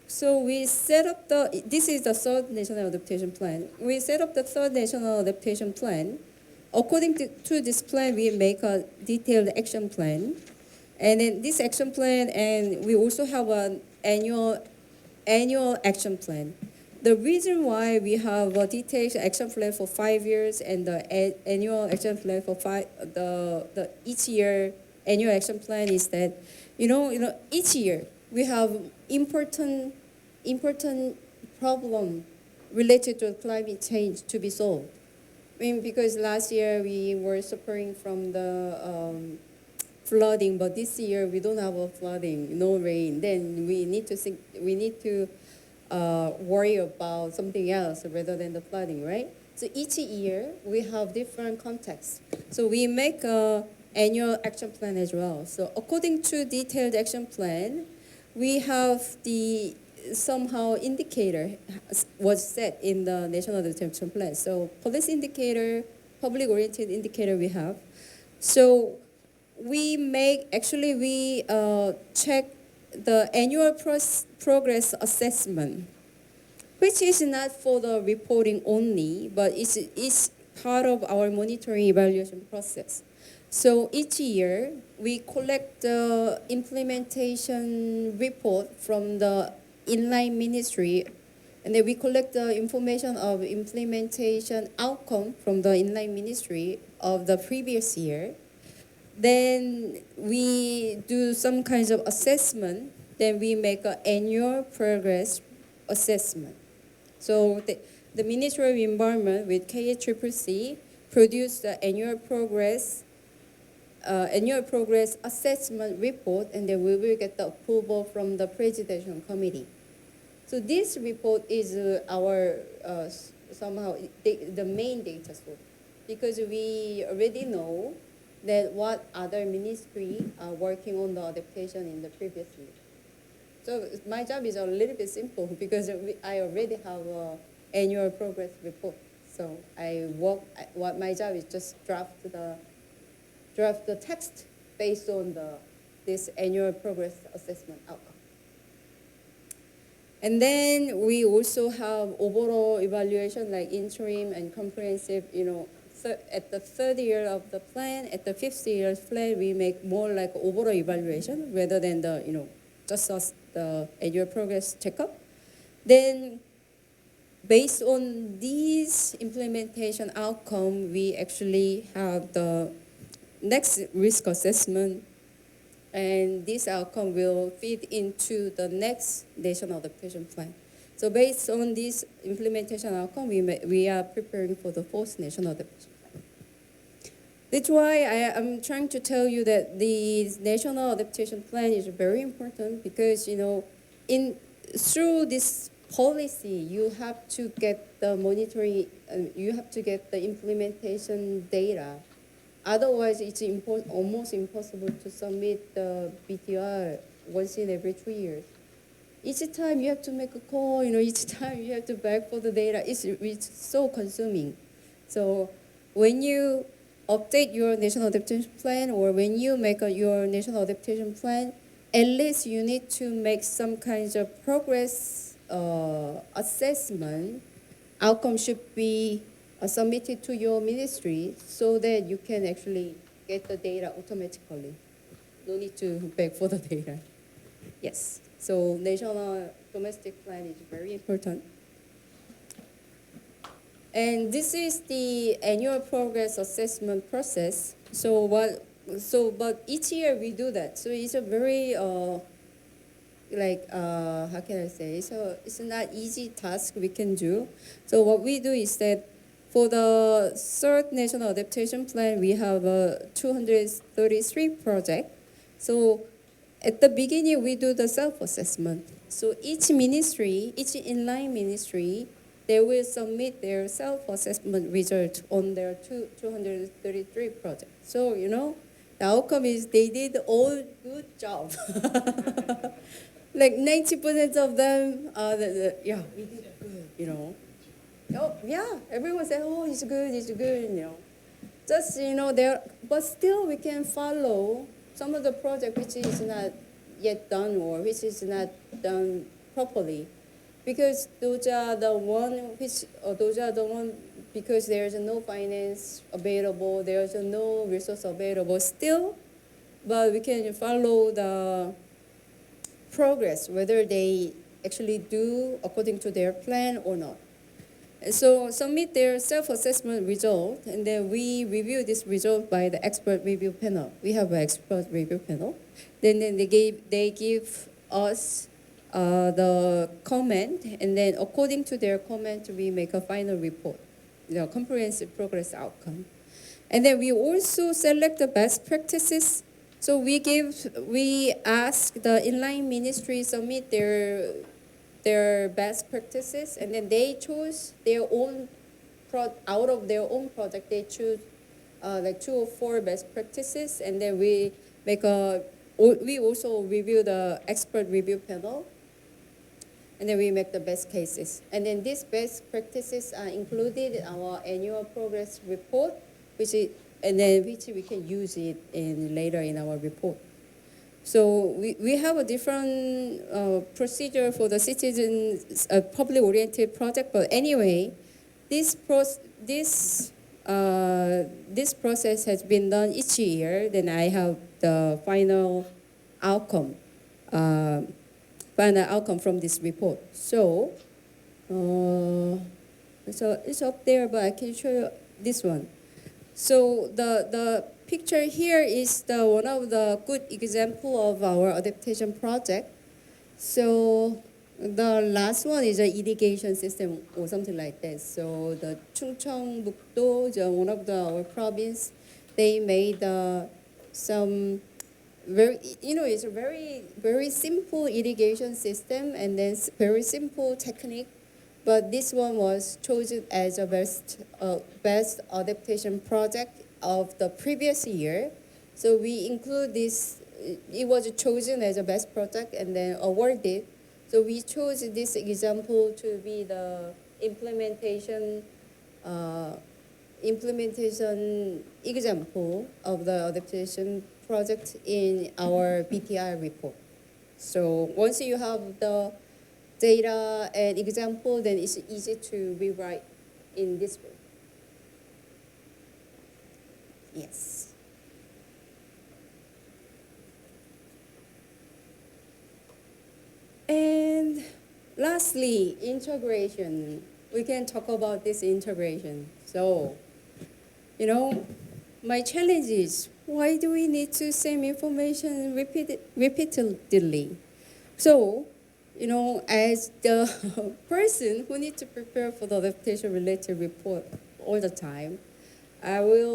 So we set up this is the third National Adaptation Plan. We set up the third National Adaptation Plan. According to this plan, we make a detailed action plan. And then this action plan, and we also have an annual action plan. The reason why we have a detailed action plan for 5 years and the annual action plan for the each year annual action plan is that, you know, each year we have important problem related to climate change to be solved. I mean, because last year we were suffering from the flooding, but this year we don't have a flooding, no rain. Then we need to worry about something else rather than the flooding, right? So each year we have different contexts. So we make a annual action plan as well. So according to detailed action plan, we have the somehow indicator was set in the National Adaptation Plan. So policy indicator, public-oriented indicator we have. So we check the annual progress assessment, which is not for the reporting only, but it's part of our monitoring evaluation process. So each year, we collect the implementation report from the inline ministry, and then we collect the information of implementation outcome from the inline ministry of the previous year. Then we do some kinds of assessment. Then we make an annual progress assessment. So the Ministry of Environment with KEI produced the annual progress assessment report, and then we will get the approval from the Presidential Committee. So this report is our somehow the main data source, because we already know that what other ministries are working on the adaptation in the previous year. So my job is a little bit simple because I already have an annual progress report. So what my job is just draft the text based on this annual progress assessment outcome. And then we also have overall evaluation like interim and comprehensive, at the third year of the plan, at the fifth year plan, we make more like overall evaluation rather than just the annual progress checkup. Then based on these implementation outcome, we actually have the next risk assessment, and this outcome will feed into the next national adaptation plan. So based on this implementation outcome, we are preparing for the fourth national adaptation plan. That's why I'm trying to tell you that the national adaptation plan is very important, because through this policy, you have to get the monitoring, you have to get the implementation data. Otherwise, it's almost impossible to submit the BTR once in every 3 years. Each time you have to make a call, each time you have to beg for the data. It's so consuming. So when you update your national adaptation plan, or when you make your national adaptation plan, at least you need to make some kinds of progress assessment. Outcome should be submitted to your ministry so that you can actually get the data automatically. No need to beg for the data. Yes. So national domestic plan is very important. And this is the annual progress assessment process. But each year we do that. So it's a very how can I say? It's not easy task we can do. So what we do is that for the third national adaptation plan, we have 233 projects. So at the beginning, we do the self-assessment. So each ministry, each inline ministry, they will submit their self-assessment result on their 233 projects. So, the outcome is they did all good job. Like 90% of them, yeah, we did good, Oh, yeah, everyone said, oh, it's good, Just, but still we can follow some of the project which is not yet done or which is not done properly. Because those are the one because there's no finance available, there's no resource available still, but we can follow the progress, whether they actually do according to their plan or not. And so submit their self-assessment result, and then we review this result by the expert review panel. We have an expert review panel. Then they give us the comment, and then according to their comment, we make a final report, comprehensive progress outcome. And then we also select the best practices. So we ask the inline ministry submit their best practices, and then they choose their own out of their own project. They choose like 2 or 4 best practices, and then we also review the expert review panel, and then we make the best cases. And then these best practices are included in our annual progress report, which we can use it later in our report. So we have a different procedure for the citizens public-oriented project, but anyway, this process has been done each year. Then I have the final outcome from this report. So it's up there, but I can show you this one. So the picture here is one of the good example of our adaptation project. So the last one is an irrigation system or something like that. So the Chungcheongbuk-do, one of our province, they made some it's a very simple irrigation system, and then very simple technique. But this one was chosen as a best adaptation project of the previous year. So we include this. It was chosen as a best project and then awarded. So we chose this example to be the implementation example of the adaptation project in our BTI report. So once you have the data and example, then it's easy to rewrite in this way. Yes. And lastly, integration. We can talk about this integration. So, my challenge is, why do we need to send information repeatedly? So, as the person who needs to prepare for the adaptation-related report all the time, I want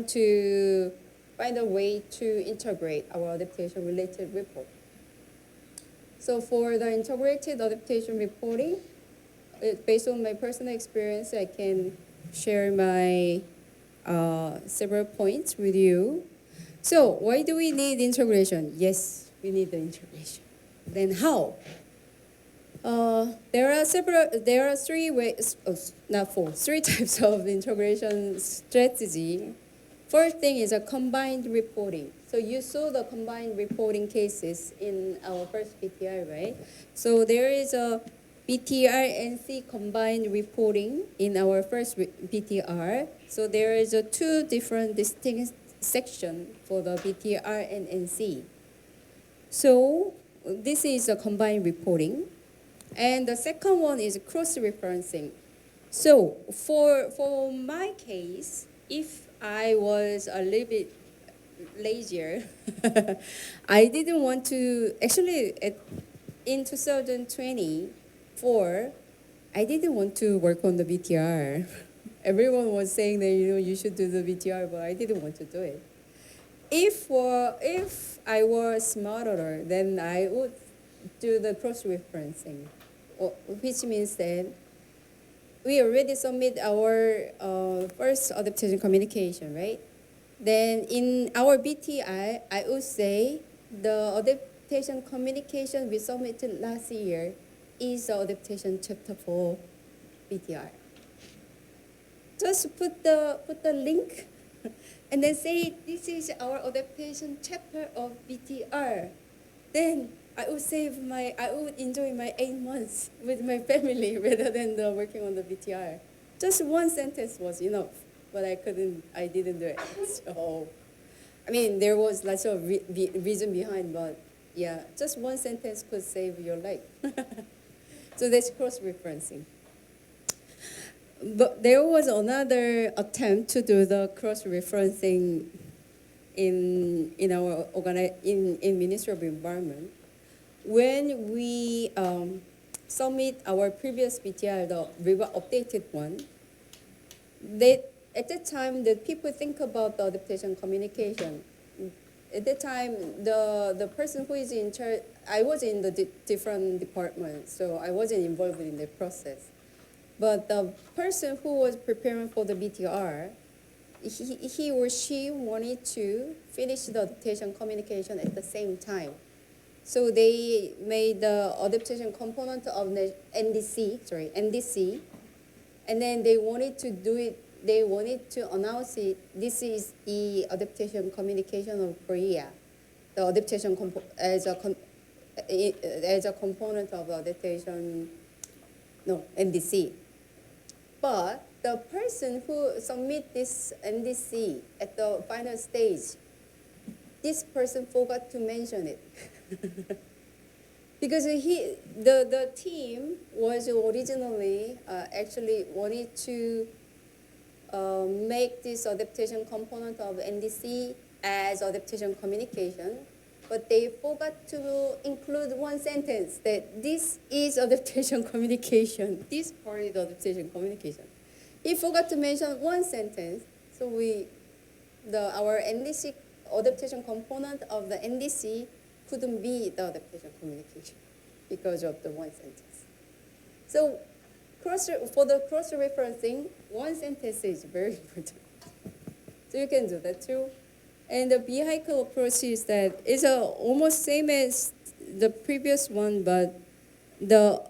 to find a way to integrate our adaptation-related report. So for the integrated adaptation reporting, based on my personal experience, I can share my several points with you. So why do we need integration? Yes, we need the integration. Then how? There are 3 ways, three types of integration strategy. First thing is a combined reporting. So you saw the combined reporting cases in our first PTI, right? So there is a BTR and C combined reporting in our first BTR. So there is a two different distinct section for the BTR and NC. So this is a combined reporting. And the second one is cross-referencing. So for my case, if I was a little bit lazier, I didn't want to, actually in 2024, I didn't want to work on the BTR. Everyone was saying that you should do the BTR, but I didn't want to do it. If I were smarter, then I would do the cross-referencing, which means that we already submit our first adaptation communication, right? Then in our BTI, I would say the adaptation communication we submitted last year is the adaptation chapter for BTR. Just put the link and then say this is our adaptation chapter of BTR. Then I would enjoy my 8 months with my family rather than working on the BTR. Just one sentence was enough, but I didn't do it. So, I mean, there was lots of reason behind, but yeah, just one sentence could save your life. So that's cross-referencing. But there was another attempt to do the cross-referencing in Ministry of Environment. When we submit our previous BTR, the updated one, at that time the people think about the adaptation communication. At that time, the person who is in charge, I was in the different department, so I wasn't involved in the process. But the person who was preparing for the BTR, he or she wanted to finish the adaptation communication at the same time. So they made the adaptation component of the NDC, and then they wanted to do it. They wanted to announce it. This is the adaptation communication of Korea, the adaptation as a component of the adaptation, NDC. But the person who submit this NDC at the final stage, this person forgot to mention it. Because the team was originally actually wanted to make this adaptation component of NDC as adaptation communication, but they forgot to include one sentence that this is adaptation communication. This part is adaptation communication. He forgot to mention one sentence, so our NDC adaptation component of the NDC couldn't be the adaptation communication because of the one sentence. So for the cross-referencing, one sentence is very important. So you can do that too. And the vehicle approach is that it's almost same as the previous one, but the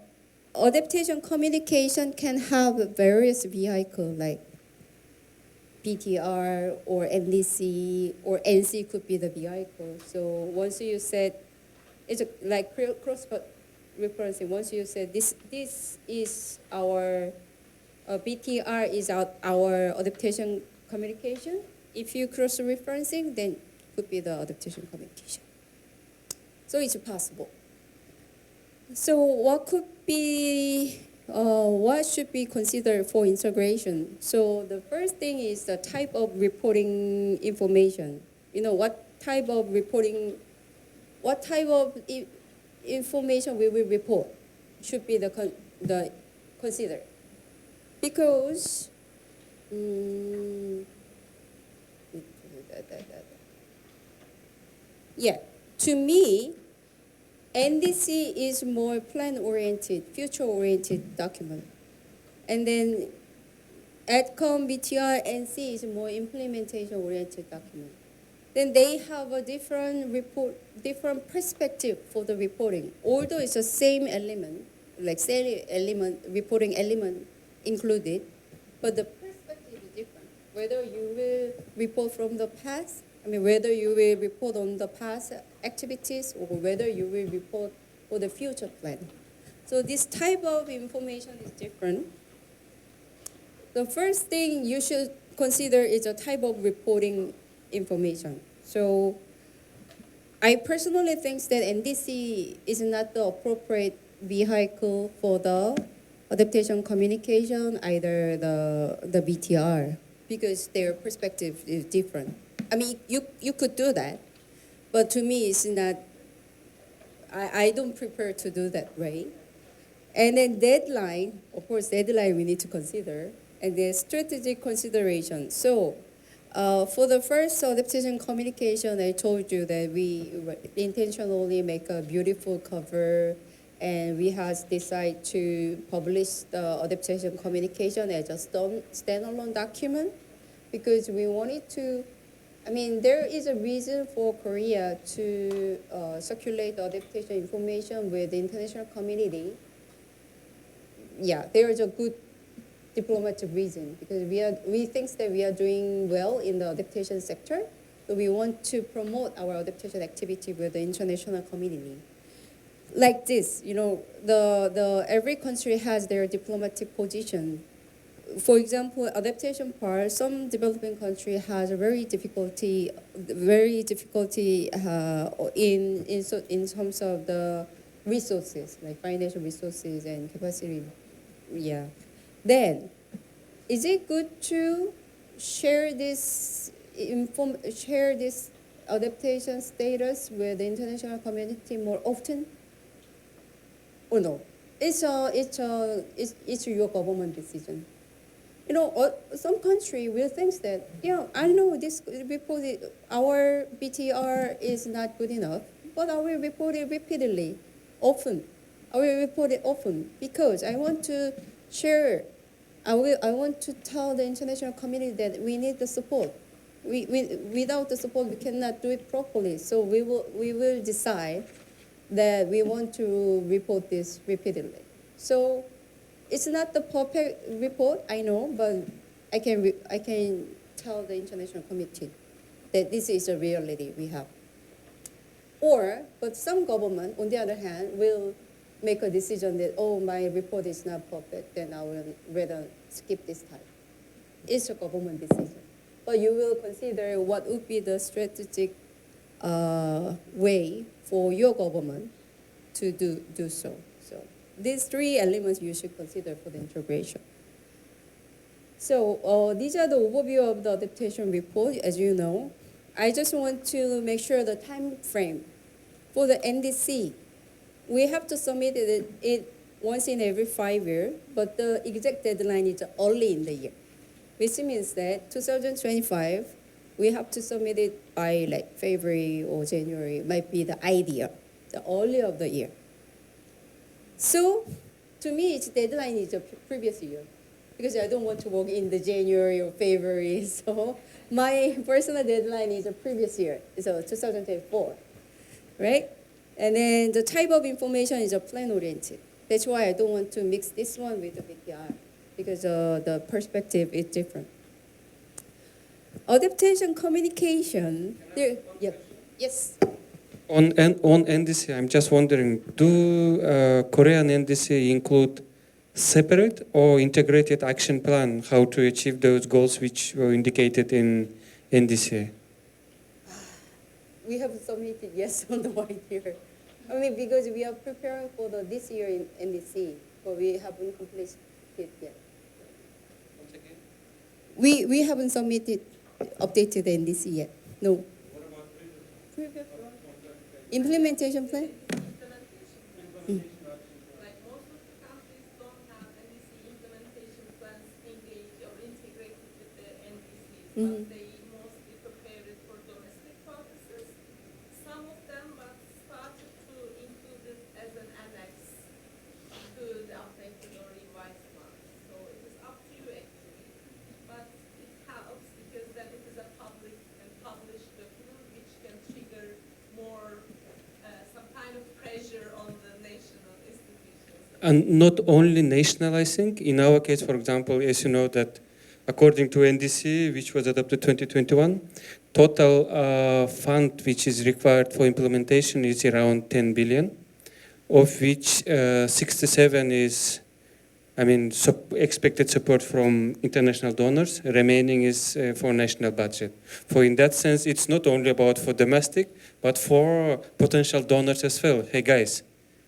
adaptation communication can have various vehicles like BTR or NDC or NC could be the vehicle. So once you said, it's like cross-referencing, once you said this is our BTR is our adaptation communication, if you cross-referencing, then could be the adaptation communication. So it's possible. So what should be considered for integration? So the first thing is the type of reporting information. What type of information we will report should be the considered. Because to me, NDC is more plan-oriented, future-oriented document. And then ADCOM, BTR, NC is more implementation-oriented document. Then they have a different perspective for the reporting. Although it's the same element, like reporting element included, but the perspective is different. Whether you will report from the past, whether you will report on the past activities or whether you will report for the future plan. So this type of information is different. The first thing you should consider is a type of reporting information. So I personally think that NDC is not the appropriate vehicle for the adaptation communication, either the BTR, because their perspective is different. I mean, you could do that, but to me, it's not. I don't prefer to do that way. And then deadline, of course, deadline we need to consider, and then strategic consideration. So, for the first adaptation communication, I told you that we intentionally make a beautiful cover, and we have decided to publish the adaptation communication as a standalone document because we wanted to. I mean, there is a reason for Korea to circulate the adaptation information with the international community. Yeah, there is a good diplomatic reason because we think that we are doing well in the adaptation sector, so we want to promote our adaptation activity with the international community. Like this, you know, the every country has their diplomatic position. For example, adaptation part, some developing country has a very difficulty in terms of the resources, like financial resources and capacity. Yeah. Then, is it good to share this adaptation status with the international community more often? Or no? It's your government decision. You know, some country will think that, yeah, I know this report, our BTR is not good enough, but I will report it repeatedly, often. I will report it often because I want to share. I want to tell the international community that we need the support. Without the support, we cannot do it properly. So we will decide that we want to report this repeatedly. So it's not the perfect report, I know, but I can tell the international community that this is a reality we have. But some government, on the other hand, will make a decision that, oh, my report is not perfect, then I will rather skip this time. It's a government decision. But you will consider what would be the strategic way for your government to do so. So these three elements you should consider for the integration. So these are the overview of the adaptation report, as you know. I just want to make sure the time frame for the NDC. We have to submit it once in every 5 years, but the exact deadline is early in the year, which means that 2025, we have to submit it by like February or January, might be the idea, the early of the year. So to me, its deadline is the previous year because I don't want to work in the January or February. So my personal deadline is the previous year, so 2024, right? And then the type of information is a plan-oriented. That's why I don't want to mix this one with the BTR because the perspective is different. Adaptation communication. Yes. On NDC, I'm just wondering, do Korean NDC include separate or integrated action plan how to achieve those goals which were indicated in NDC? We have submitted yes on the white here. I mean, because we are preparing for this year in NDC, but we haven't completed it yet. Once again? We haven't submitted updated NDC yet. No. What about Previous one? Implementation plan? Like most of the countries don't have NDC implementation plans engaged or integrated with the NDCs, but they mostly prepare it for domestic purposes. Some of them started to include it as an annex to the updated or revised one. So it is up to you actually, but it helps because then it is a public and published document which can trigger more some kind of pressure on the national institutions. And not only national, I think. In our case, for example, as you know, that according to NDC, which was adopted 2021, total fund which is required for implementation is around 10 billion. of which 67 is, expected support from international donors. Remaining is for national budget. For in that sense, it's not only about for domestic, but for potential donors as well. Hey guys,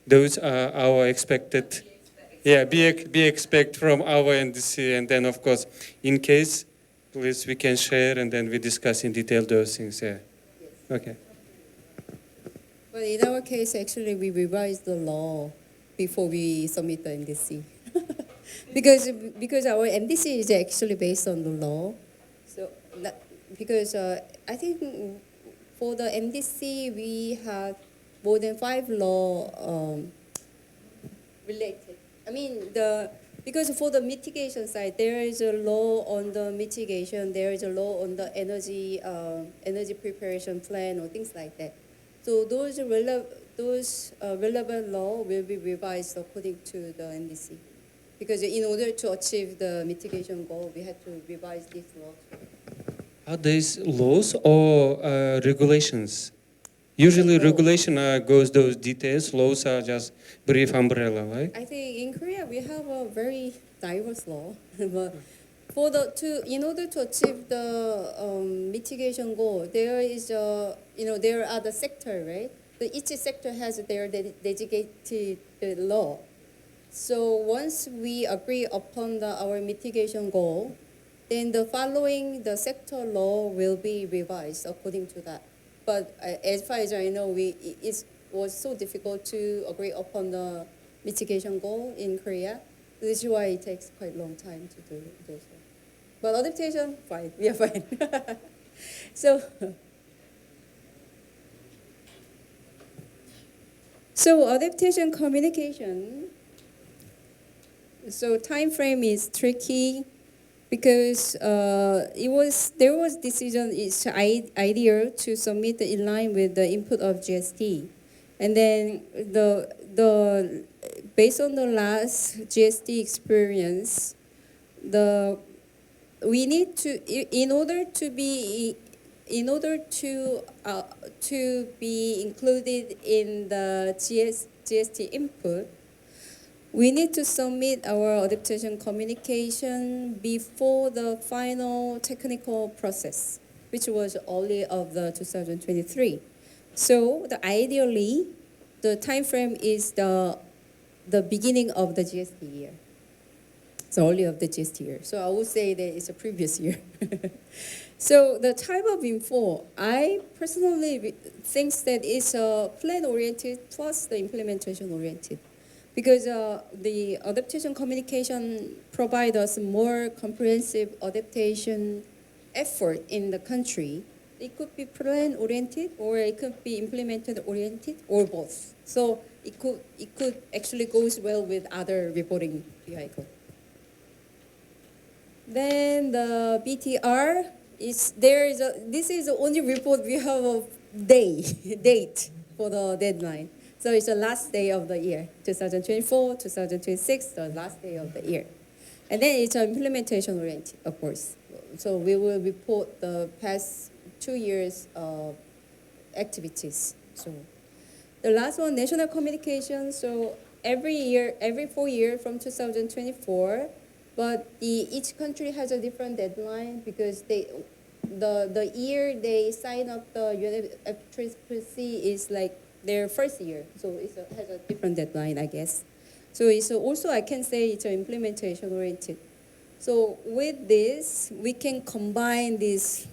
those are our expected. Yeah, be expect from our NDC, and then of course, in case, please we can share, and then we discuss in detail those things. Yeah. Okay. But in our case, actually, we revised the law before we submit the NDC. because our NDC is actually based on the law. So because I think for the NDC we have more than 5 law related. Because for the mitigation side, there is a law on the mitigation, there is a law on the energy preparation plan or things like that. So those relevant law will be revised according to the NDC. Because in order to achieve the mitigation goal, we had to revise this law. Are these laws or regulations? Usually regulation goes those details, laws are just brief umbrella, right? I think in Korea we have a very diverse law. But in order to achieve the mitigation goal, there is there are the sector, right? So each sector has their dedicated law. So once we agree upon our mitigation goal, then the sector law will be revised according to that. But as far as I know, it was so difficult to agree upon the mitigation goal in Korea. This is why it takes quite a long time to do those. But adaptation, fine. We are fine. So adaptation communication. So time frame is tricky because there was decision. It's ideal to submit in line with the input of GST, and then based on the last GST experience, we need to in order to be included in the GST input. We need to submit our adaptation communication before the final technical process, which was early of the 2023. So ideally, the time frame is the beginning of the GST year. So early of the GST year. So I would say that it's a previous year. So the type of info, I personally think that it's plan-oriented plus the implementation-oriented. Because the adaptation communication provides us more comprehensive adaptation effort in the country. It could be plan-oriented, or it could be implemented-oriented, or both. So it could actually goes well with other reporting vehicle. Then the BTR this is the only report we have of date for the deadline. So it's the last day of the year, 2024, 2026, the last day of the year. And then it's implementation oriented, of course. So we will report the past 2 years of activities. So the last one, national communication. So every 4 years from 2024, but each country has a different deadline because the year they sign up the UNFCCC is like their first year, so it has a different deadline, I guess. So it's also, I can say it's implementation oriented. So with this, we can combine this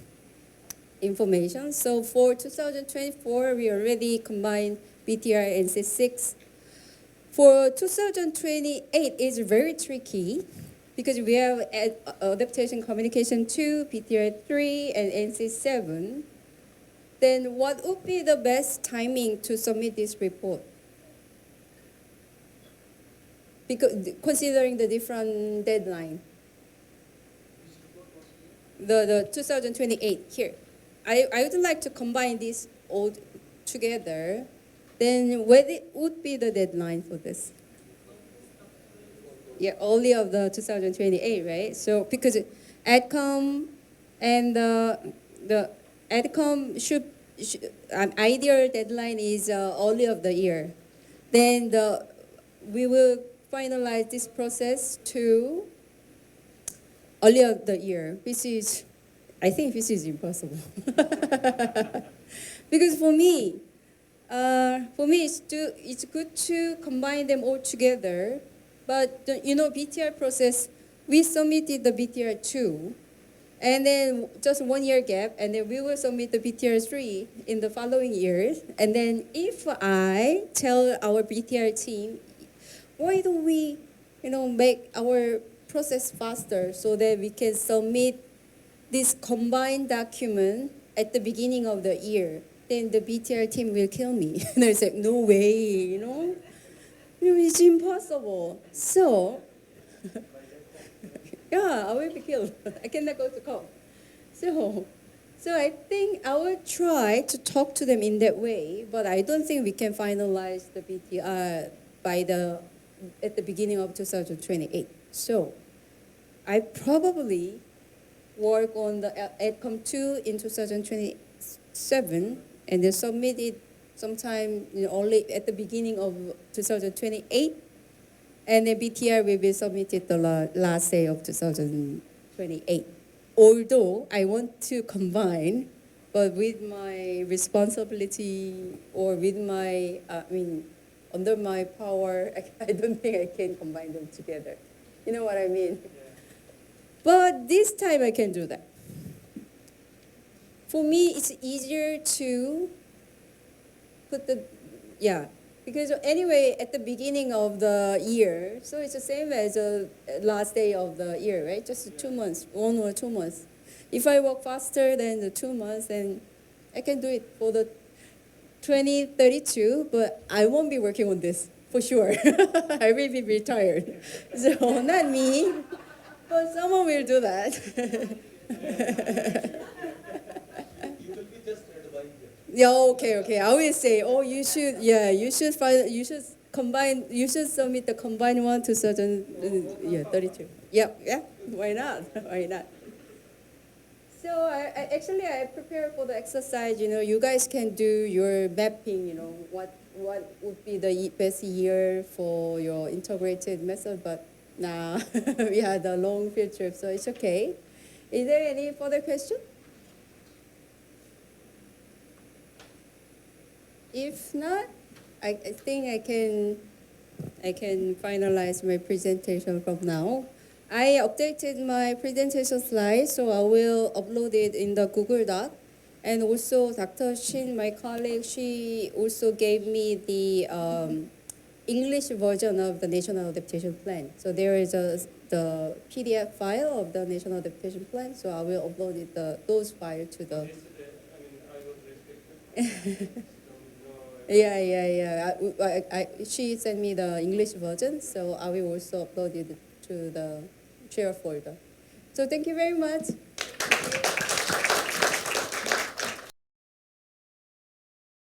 information. So for 2024, we already combined BTR and C6. For 2028, it's very tricky because we have adaptation communication 2, BTR 3, and NC7. Then what would be the best timing to submit this report? Because considering the different deadline. The 2028 here. I would like to combine this all together. Then what would be the deadline for this? Yeah, early of the 2028, right? So because AdCom and the AdCom should an ideal deadline is early of the year, then we will finalize this process to earlier the year, which is, I think this is impossible. Because for me it's good to combine them all together. But BTR process, we submitted the BTR 2, and then just 1 year gap, and then we will submit the BTR 3 in the following years. And then if I tell our BTR team, why don't we, make our process faster so that we can submit this combined document at the beginning of the year, then the BTR team will kill me. And I said, no way, it's impossible. So, yeah, I will be killed. I cannot go to court. So I think I will try to talk to them in that way, but I don't think we can finalize the BTR at the beginning of 2028. So I probably work on the outcome 2 in 2027 and then submit it sometime only at the beginning of 2028, and then BTR will be submitted the last day of 2028. Although I want to combine, but with my responsibility or with my, under my power, I don't think I can combine them together. You know what I mean? But this time I can do that. For me, it's easier to put because anyway, at the beginning of the year, so it's the same as the last day of the year, right? Just 2 months, 1 or 2 months. If I work faster than the 2 months, then I can do it for the 2032, but I won't be working on this for sure. I will be retired. So not me, but someone will do that. Yeah, okay. I will say, you should submit the combined one to 32. Yeah, why not? So I prepared for the exercise. You guys can do your mapping. What would be the best year for your integrated method? But nah, we had a long field trip, so it's okay. Is there any further question? If not, I think I can finalize my presentation from now. I updated my presentation slides, so I will upload it in the Google Doc. And also, Dr. Shin, my colleague, she also gave me the English version of the National Adaptation Plan. So there is the PDF file of the National Adaptation Plan, so I will upload those files to the... Yesterday, I was restricted. Yeah. She sent me the English version, so I will also upload it to the share folder. So thank you very much.